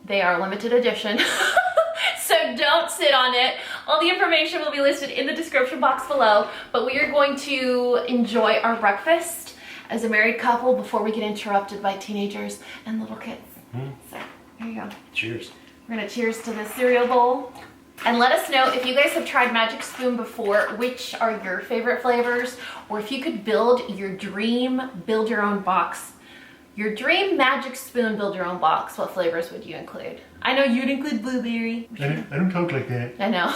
they are limited edition. So don't sit on it. All the information will be listed in the description box below. But we are going to enjoy our breakfast as a married couple before we get interrupted by teenagers and little kids. So here you go. Cheers. We're gonna cheers to this cereal bowl. And let us know if you guys have tried Magic Spoon before, which are your favorite flavors, or if you could build your dream, build your own box. Your dream Magic Spoon, build your own box, what flavors would you include? I know you'd include blueberry. I don't talk like that. I know.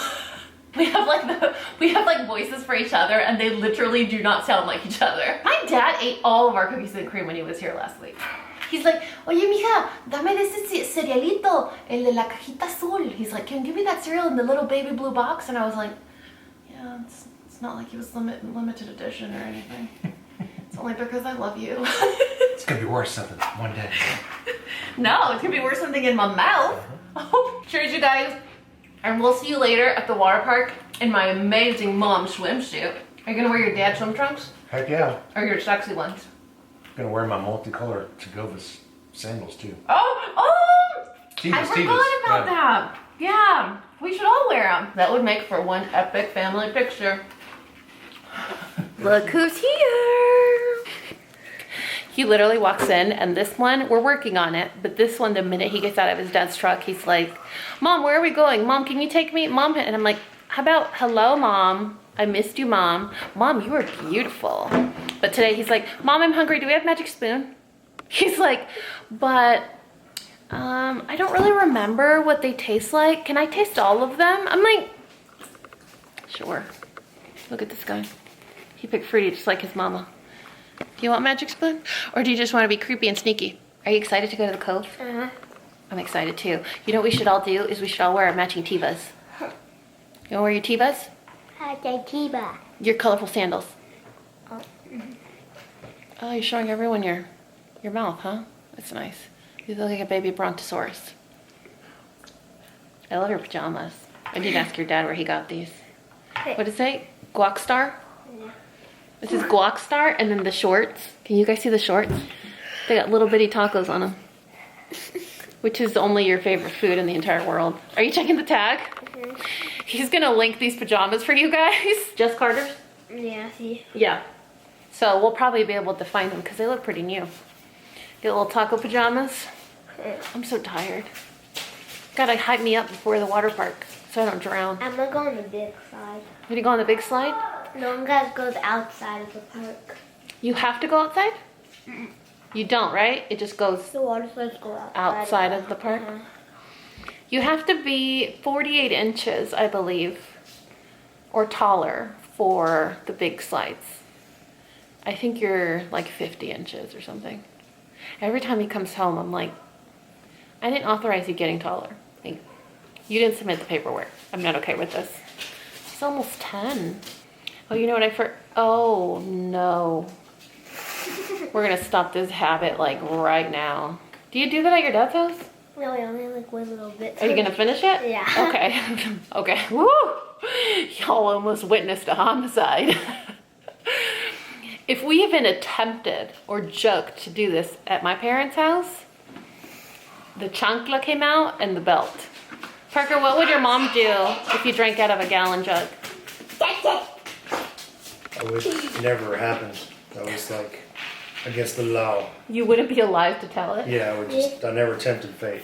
We have like voices for each other, and they literally do not sound like each other. My dad ate all of our cookies and cream when he was here last week. He's like, oye mija, dame de ese cerealito, el de la cajita azul. He's like, can you give me that cereal in the little baby blue box? And I was like, yeah, it's not like it was limited edition or anything. It's only because I love you. It's gonna be worse something one day. No, it's gonna be worse something in my mouth. Oh, cheers, you guys. And we'll see you later at the water park in my amazing mom swimsuit. Are you gonna wear your dad's swim trunks? Heck yeah. Or your sexy ones? I'm gonna wear my multicolor Tagovas sandals too. Oh! Tevas, I forgot about that. Yeah, we should all wear them. That would make for one epic family picture. Look who's here. He literally walks in, and this one, we're working on it, but this one, the minute he gets out of his dad's truck, he's like, Mom, where are we going? Mom, can you take me? Mom, and I'm like, how about, hello, Mom. I missed you, Mom. Mom, you are beautiful. But today he's like, Mom, I'm hungry. Do we have Magic Spoon? He's like, but I don't really remember what they taste like. Can I taste all of them? I'm like, sure. Look at this guy. He picked fruity just like his mama. Do you want Magic Spoon? Or do you just want to be creepy and sneaky? Are you excited to go to the Cove? I'm excited too. You know what we should all do is we should all wear our matching Tevas. You want to wear your Tevas? Your colorful sandals. Oh, you're showing everyone your mouth, huh? That's nice. You look like a baby brontosaurus. I love your pajamas. I need to ask your dad where he got these. What does it say? Guac Star? Yeah. This is Guac Star, and then the shorts. Can you guys see the shorts? They got little bitty tacos on them. Which is only your favorite food in the entire world. Are you checking the tag? Mm-hmm. He's gonna link these pajamas for you guys. Just Carter's? Yeah, see? Yeah. So we'll probably be able to find them because they look pretty new. Get little taco pajamas. I'm so tired. Gotta hype me up before the water park so I don't drown. I'm gonna go on the big slide. You gonna go on the big slide? No, I'm gonna go outside of the park. You have to go outside? Mm-mm. You don't, right? It just goes The water slides go outside of the park? You have to be 48 inches, I believe, or taller for the big slides. I think you're like 50 inches or something. Every time he comes home, I'm like, I didn't authorize you getting taller. Like, you didn't submit the paperwork. I'm not okay with this. He's almost 10. Oh, you know what oh no. We're gonna stop this habit like right now. Do you do that at your dad's house? No, I only like one little bit. Are you gonna finish it? Yeah. Okay. Okay. Woo! Y'all almost witnessed a homicide. If we even attempted or joked to do this at my parents' house, the chancla came out and the belt. Parker, what would your mom do if you drank out of a gallon jug? I wish it never happened. That was like against the law. You wouldn't be alive to tell it? Yeah, I never tempted fate.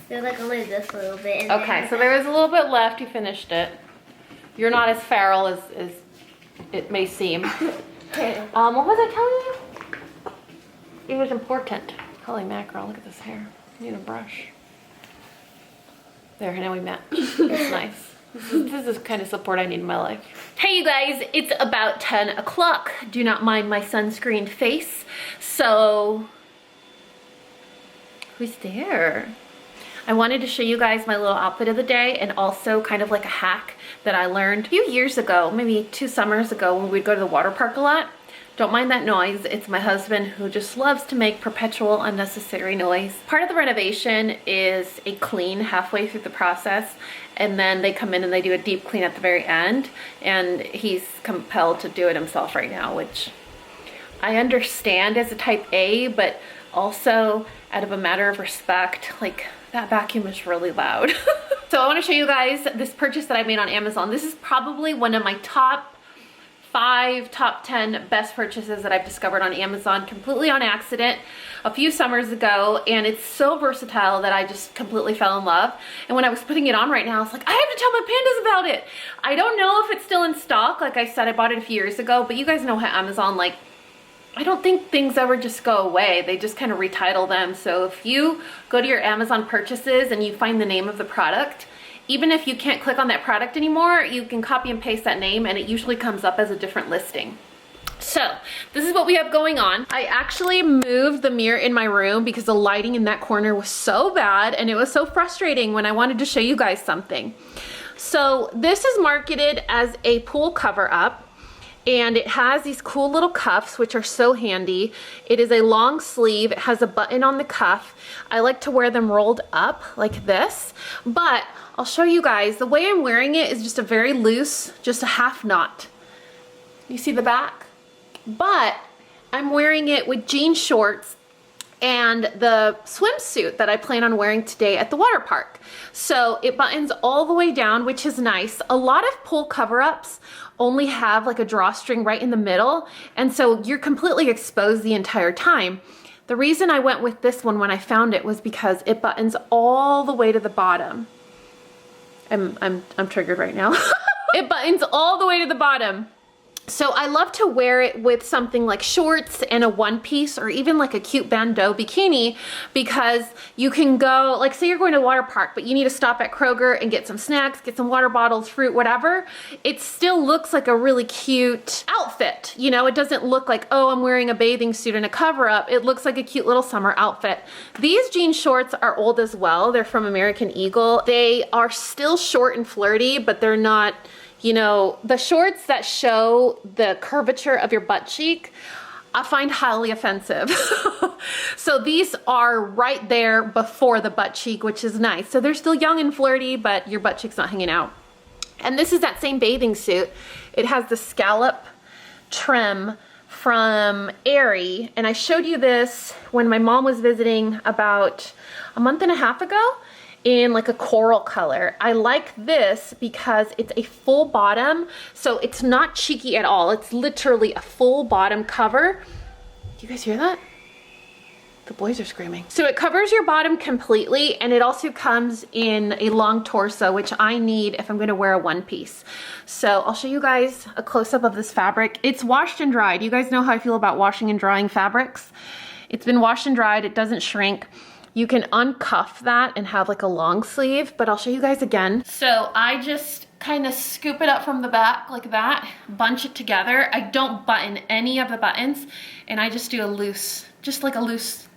There's like only this little bit. Okay, so there was a little bit left. You finished it. You're not as feral as it may seem. What was I telling you? It was important. Holy mackerel, look at this hair. I need a brush. There, now we met. That's nice. This is kind of support I need in my life. Hey you guys, it's about 10 o'clock. Do not mind my sunscreened face. So, who's there? I wanted to show you guys my little outfit of the day and also kind of like a hack that I learned a few years ago, maybe 2 summers ago when we'd go to the water park a lot. Don't mind that noise. It's my husband who just loves to make perpetual unnecessary noise. Part of the renovation is a clean halfway through the process, and then they come in and they do a deep clean at the very end, and he's compelled to do it himself right now, which I understand as a type A, but also out of a matter of respect, like that vacuum is really loud. So I want to show you guys this purchase that I made on Amazon. This is probably one of my top 5, top 10 best purchases that I've discovered on Amazon completely on accident a few summers ago, and it's so versatile that I just completely fell in love. And when I was putting it on right now, I was like, I have to tell my pandas about it. I don't know if it's still in stock. Like I said, I bought it a few years ago, but you guys know how Amazon, like, I don't think things ever just go away. They just kind of retitle them. So if you go to your Amazon purchases and you find the name of the product, even if you can't click on that product anymore, you can copy and paste that name and it usually comes up as a different listing. So this is what we have going on. I actually moved the mirror in my room because the lighting in that corner was so bad and it was so frustrating when I wanted to show you guys something. So this is marketed as a pool cover up. And it has these cool little cuffs, which are so handy. It is a long sleeve. It has a button on the cuff. I like to wear them rolled up like this, but I'll show you guys. The way I'm wearing it is just a very loose, just a half knot. You see the back? But I'm wearing it with jean shorts and the swimsuit that I plan on wearing today at the water park. So it buttons all the way down, which is nice. A lot of pool cover-ups only have like a drawstring right in the middle, and so you're completely exposed the entire time. The reason I went with this one when I found it was because it buttons all the way to the bottom. I'm triggered right now. It buttons all the way to the bottom. So I love to wear it with something like shorts and a one piece or even like a cute bandeau bikini, because you can go, like say you're going to the water park, but you need to stop at Kroger and get some snacks, get some water bottles, fruit, whatever. It still looks like a really cute outfit. You know, it doesn't look like, oh, I'm wearing a bathing suit and a cover up. It looks like a cute little summer outfit. These jean shorts are old as well. They're from American Eagle. They are still short and flirty, but they're not, you know, the shorts that show the curvature of your butt cheek, I find highly offensive. So these are right there before the butt cheek, which is nice. So they're still young and flirty, but your butt cheek's not hanging out. And this is that same bathing suit. It has the scallop trim from Aerie, and I showed you this when my mom was visiting about a month and a half ago in like a coral color. I like this because it's a full bottom, so it's not cheeky at all. It's literally a full bottom cover. Do you guys hear that? The boys are screaming. So it covers your bottom completely, and it also comes in a long torso, which I need if I'm gonna wear a one piece. So I'll show you guys a close-up of this fabric. It's washed and dried. You guys know how I feel about washing and drying fabrics. It's been washed and dried, it doesn't shrink. You can uncuff that and have like a long sleeve, but I'll show you guys again. So I just kind of scoop it up from the back like that, bunch it together. I don't button any of the buttons, and I just do a loose, just like a loose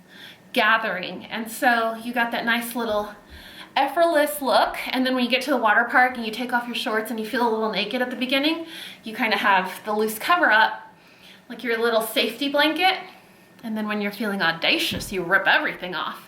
gathering. And so you got that nice little effortless look. And then when you get to the water park and you take off your shorts and you feel a little naked at the beginning, you kind of have the loose cover up, like your little safety blanket. And then when you're feeling audacious, you rip everything off.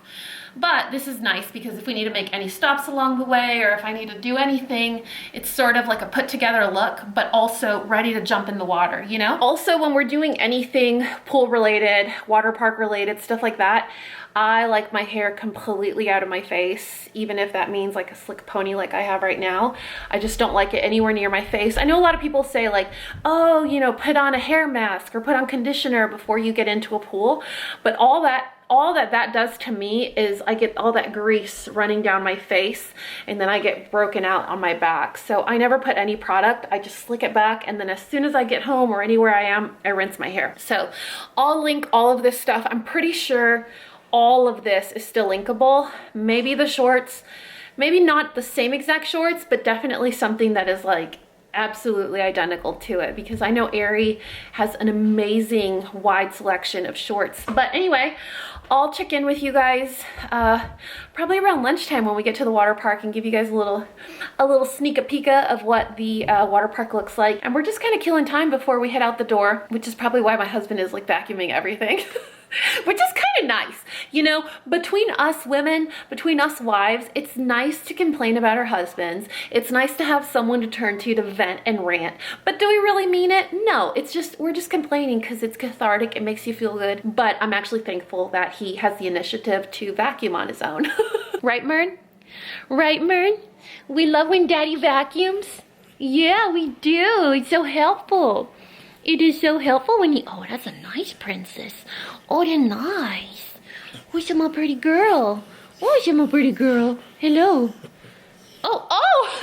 But this is nice because if we need to make any stops along the way, or if I need to do anything, it's sort of like a put together look, but also ready to jump in the water, you know? Also, when we're doing anything pool related, water park related, stuff like that, I like my hair completely out of my face, even if that means like a slick pony like I have right now. I just don't like it anywhere near my face. I know a lot of people say like, oh, you know, put on a hair mask or put on conditioner before you get into a pool, but all that does to me is I get all that grease running down my face, and then I get broken out on my back. So I never put any product, I just slick it back, and then as soon as I get home or anywhere I am, I rinse my hair. So I'll link all of this stuff. I'm pretty sure all of this is still linkable. Maybe the shorts, maybe not the same exact shorts, but definitely something that is like absolutely identical to it, because I know Aerie has an amazing wide selection of shorts. But anyway, I'll check in with you guys probably around lunchtime when we get to the water park and give you guys a little sneak peek of what the water park looks like. And we're just kind of killing time before we head out the door, which is probably why my husband is like vacuuming everything. Which is kind of nice, you know, between us women, between us wives, it's nice to complain about our husbands. It's nice to have someone to turn to vent and rant. But do we really mean it? No, it's just, we're just complaining because it's cathartic, it makes you feel good. But I'm actually thankful that he has the initiative to vacuum on his own. Right, Mern? Right, Mern? We love when Daddy vacuums. Yeah, we do. It's so helpful. It is so helpful when you, oh, that's a nice princess. Oh, they're nice. Who's my pretty girl? Oh, she's my pretty girl. Hello. Oh, oh!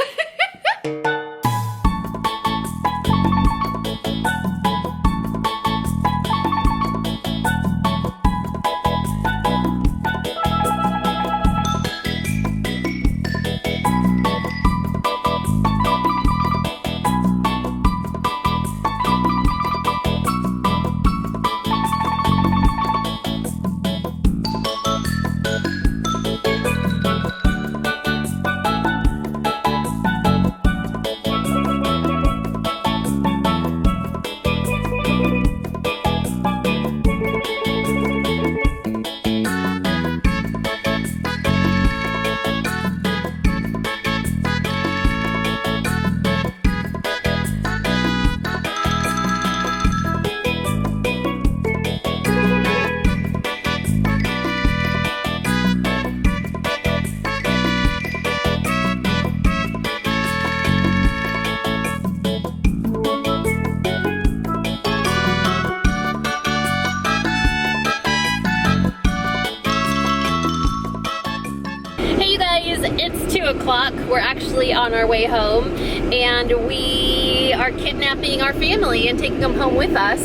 It's 2 o'clock. We're actually on our way home, and we are kidnapping our family and taking them home with us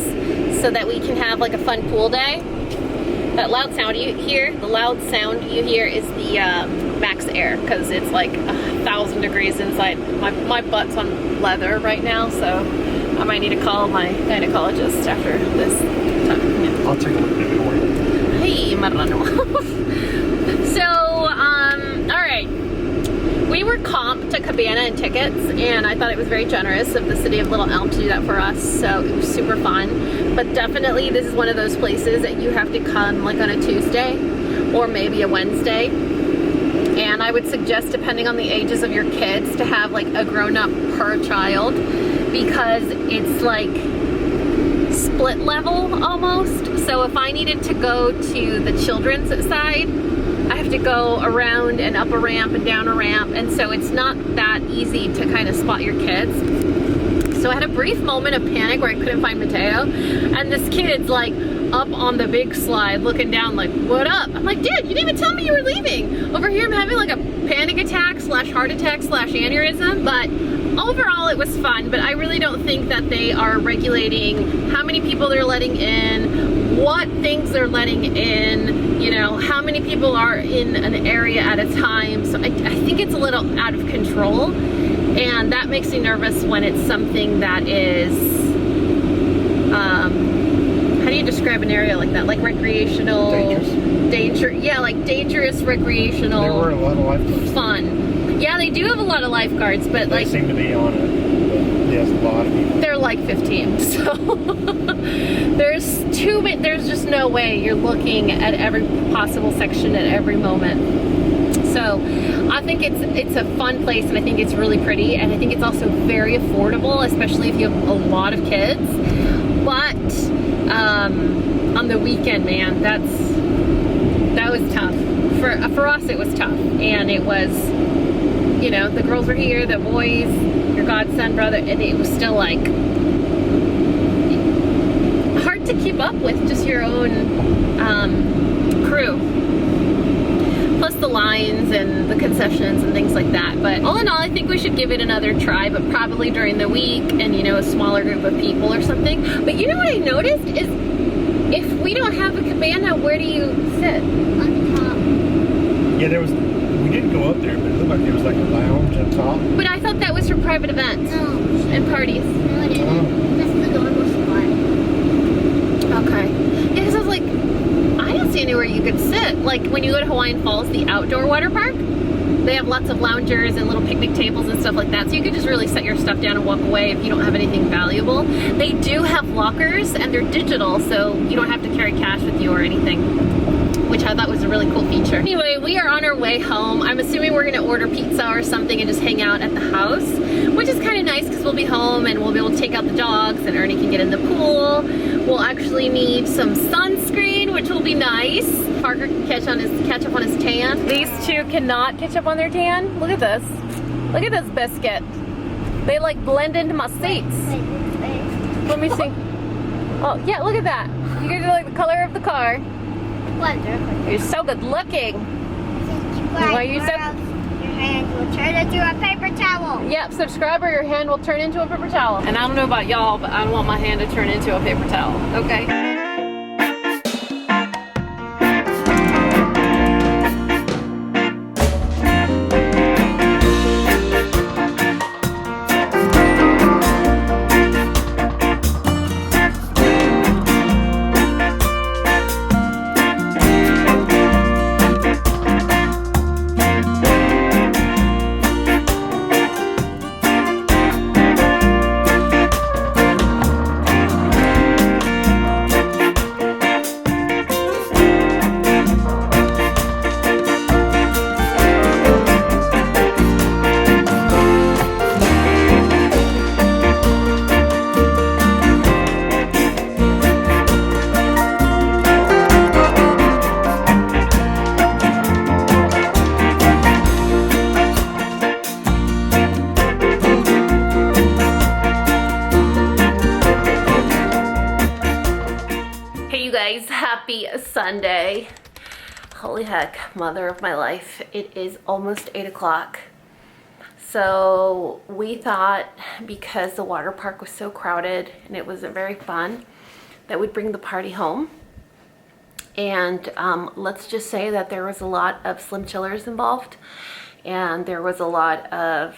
so that we can have like a fun pool day. That loud sound you hear, the loud sound you hear is the max air, because it's like 1,000 degrees inside. My butt's on leather right now, so I might need to call my gynecologist after this time. Yeah. I'll take a look at it for you. Hey, marrano. So, all right. We were comped to Cabana in tickets, and I thought it was very generous of the city of Little Elm to do that for us, so it was super fun. But definitely this is one of those places that you have to come like on a Tuesday or maybe a Wednesday. And I would suggest, depending on the ages of your kids, to have like a grown-up per child, because it's like split level almost. So if I needed to go to the children's side, I have to go around and up a ramp and down a ramp, and so it's not that easy to kind of spot your kids. So I had a brief moment of panic where I couldn't find Mateo, and this kid's like up on the big slide looking down like, what up? I'm like, dude, you didn't even tell me you were leaving. Over here I'm having like a panic attack slash heart attack slash aneurysm. But overall it was fun, but I really don't think that they are regulating how many people they're letting in, what things they're letting in, you know, how many people are in an area at a time. So I think it's a little out of control, and that makes me nervous when it's something that is, how do you describe an area like that? Like recreational? Yeah, like dangerous recreational. There were a lot of lifeguards. Fun. Yeah, they do have a lot of lifeguards, but They like, seem to be on it. But yes, a lot of people. they're like 15, so there's just no way you're looking at every possible section at every moment. So I think it's a fun place, and I think it's really pretty, and I think it's also very affordable, especially if you have a lot of kids. But on the weekend, man, that was tough. For us, it was tough, and it was, you know, the girls were here, the boys, your godson, brother, and it was still like hard to keep up with just your own crew. Plus the lines and the concessions and things like that. But all in all, I think we should give it another try, but probably during the week and, you know, a smaller group of people or something. But you know what I noticed is, if we don't have a cabana, where do you sit? On the top. Yeah, we didn't go up there, but it looked like there was like a lounge up top. But I thought that was for private events No. and parties. No, it isn't. This is the normal spot. Okay. Yeah, because I was like, I don't see anywhere you could sit. Like when you go to Hawaiian Falls, the outdoor water park, they have lots of loungers and little picnic tables and stuff like that. So you could just really set your stuff down and walk away if you don't have anything valuable. They do have lockers, and they're digital, so you don't have to carry cash with you or anything, which I thought was a really cool feature. Anyway, we are on our way home. I'm assuming we're gonna order pizza or something and just hang out at the house, which is kind of nice because we'll be home and we'll be able to take out the dogs, and Ernie can get in the pool. We'll actually need some sunscreen, which will be nice. Parker can catch up on his tan. These two cannot catch up on their tan. Look at this. Look at this biscuit. They like blend into my seats. Let me see. Oh yeah, look at that. You guys are like the color of the car. Wonderful. You're so good looking. Why Why you so- your hand will turn into a paper towel. Yep, subscribe or your hand will turn into a paper towel. And I don't know about y'all, but I don't want my hand to turn into a paper towel. Okay. Happy Sunday. Holy heck, mother of my life. It is almost 8 o'clock. So we thought, because the water park was so crowded and it wasn't very fun, that we'd bring the party home. And let's just say that there was a lot of slim chillers involved. and there was a lot of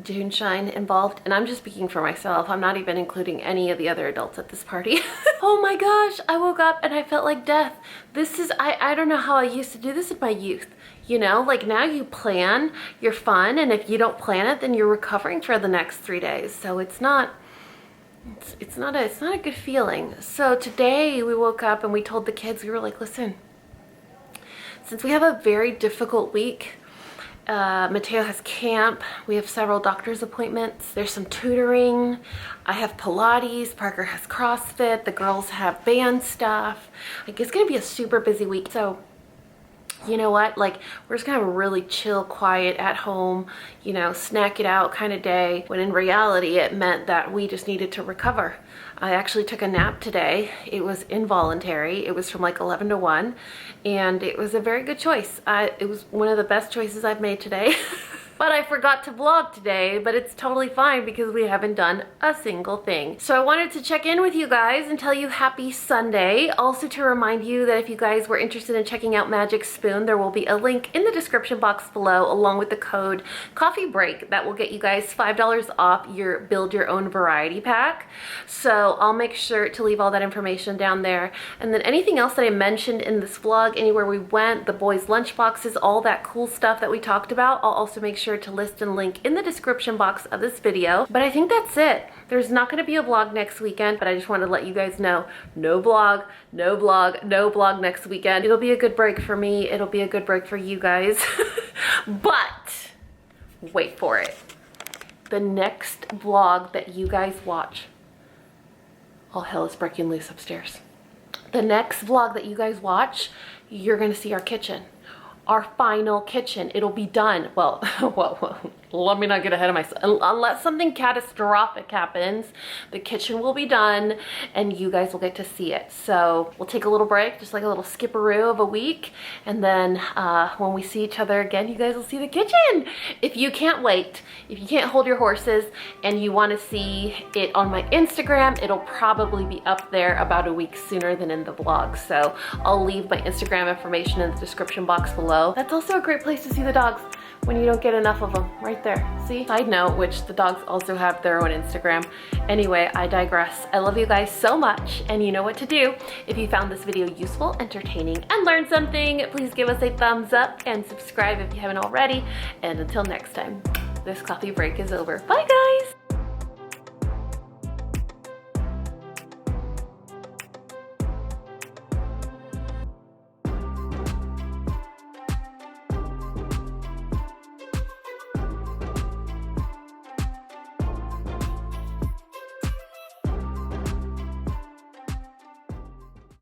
Juneshine involved, and I'm just speaking for myself. I'm not even including any of the other adults at this party. Oh my gosh, I woke up and I felt like death. This is, I don't know how I used to do this in my youth. You know, like now you plan your fun, and if you don't plan it, then you're recovering for the next 3 days. So it's not a good feeling. So today we woke up and we told the kids, we were like, listen, since we have a very difficult week, Mateo has camp, we have several doctor's appointments, there's some tutoring, I have Pilates, Parker has CrossFit, the girls have band stuff. Like, it's gonna be a super busy week. So you know what, like, we're just gonna have a really chill, quiet, at home, you know, snack it out kind of day, when in reality it meant that we just needed to recover. I actually took a nap today. It was involuntary. It was from like 11 to 1, and it was a very good choice. It was one of the best choices I've made today. But I forgot to vlog today, but it's totally fine because we haven't done a single thing. So I wanted to check in with you guys and tell you happy Sunday. Also to remind you that if you guys were interested in checking out Magic Spoon, there will be a link in the description box below along with the code CoffeeBreak that will get you guys $5 off your Build Your Own Variety Pack. So I'll make sure to leave all that information down there. And then anything else that I mentioned in this vlog, anywhere we went, the boys' lunch boxes, all that cool stuff that we talked about, I'll also make sure to list and link in the description box of this video. But I think that's it. There's not going to be a vlog next weekend, but I just wanted to let you guys know, no vlog, no vlog, no vlog next weekend. It'll be a good break for me. It'll be a good break for you guys. But wait for it. The next vlog that you guys watch, all hell is breaking loose upstairs. The next vlog that you guys watch, you're gonna see our kitchen. Our final kitchen. It'll be done. Well, let me not get ahead of myself. Unless something catastrophic happens, the kitchen will be done and you guys will get to see it. So we'll take a little break, just like a little skipperoo of a week. And then when we see each other again, you guys will see the kitchen. If you can't wait, if you can't hold your horses and you want to see it on my Instagram, it'll probably be up there about a week sooner than in the vlog. So I'll leave my Instagram information in the description box below. That's also a great place to see the dogs when you don't get enough of them, right there. See? Side note, which the dogs also have their own Instagram. Anyway, I digress. I love you guys so much, and you know what to do. If you found this video useful, entertaining, and learned something, please give us a thumbs up and subscribe if you haven't already. And until next time, this coffee break is over. Bye guys!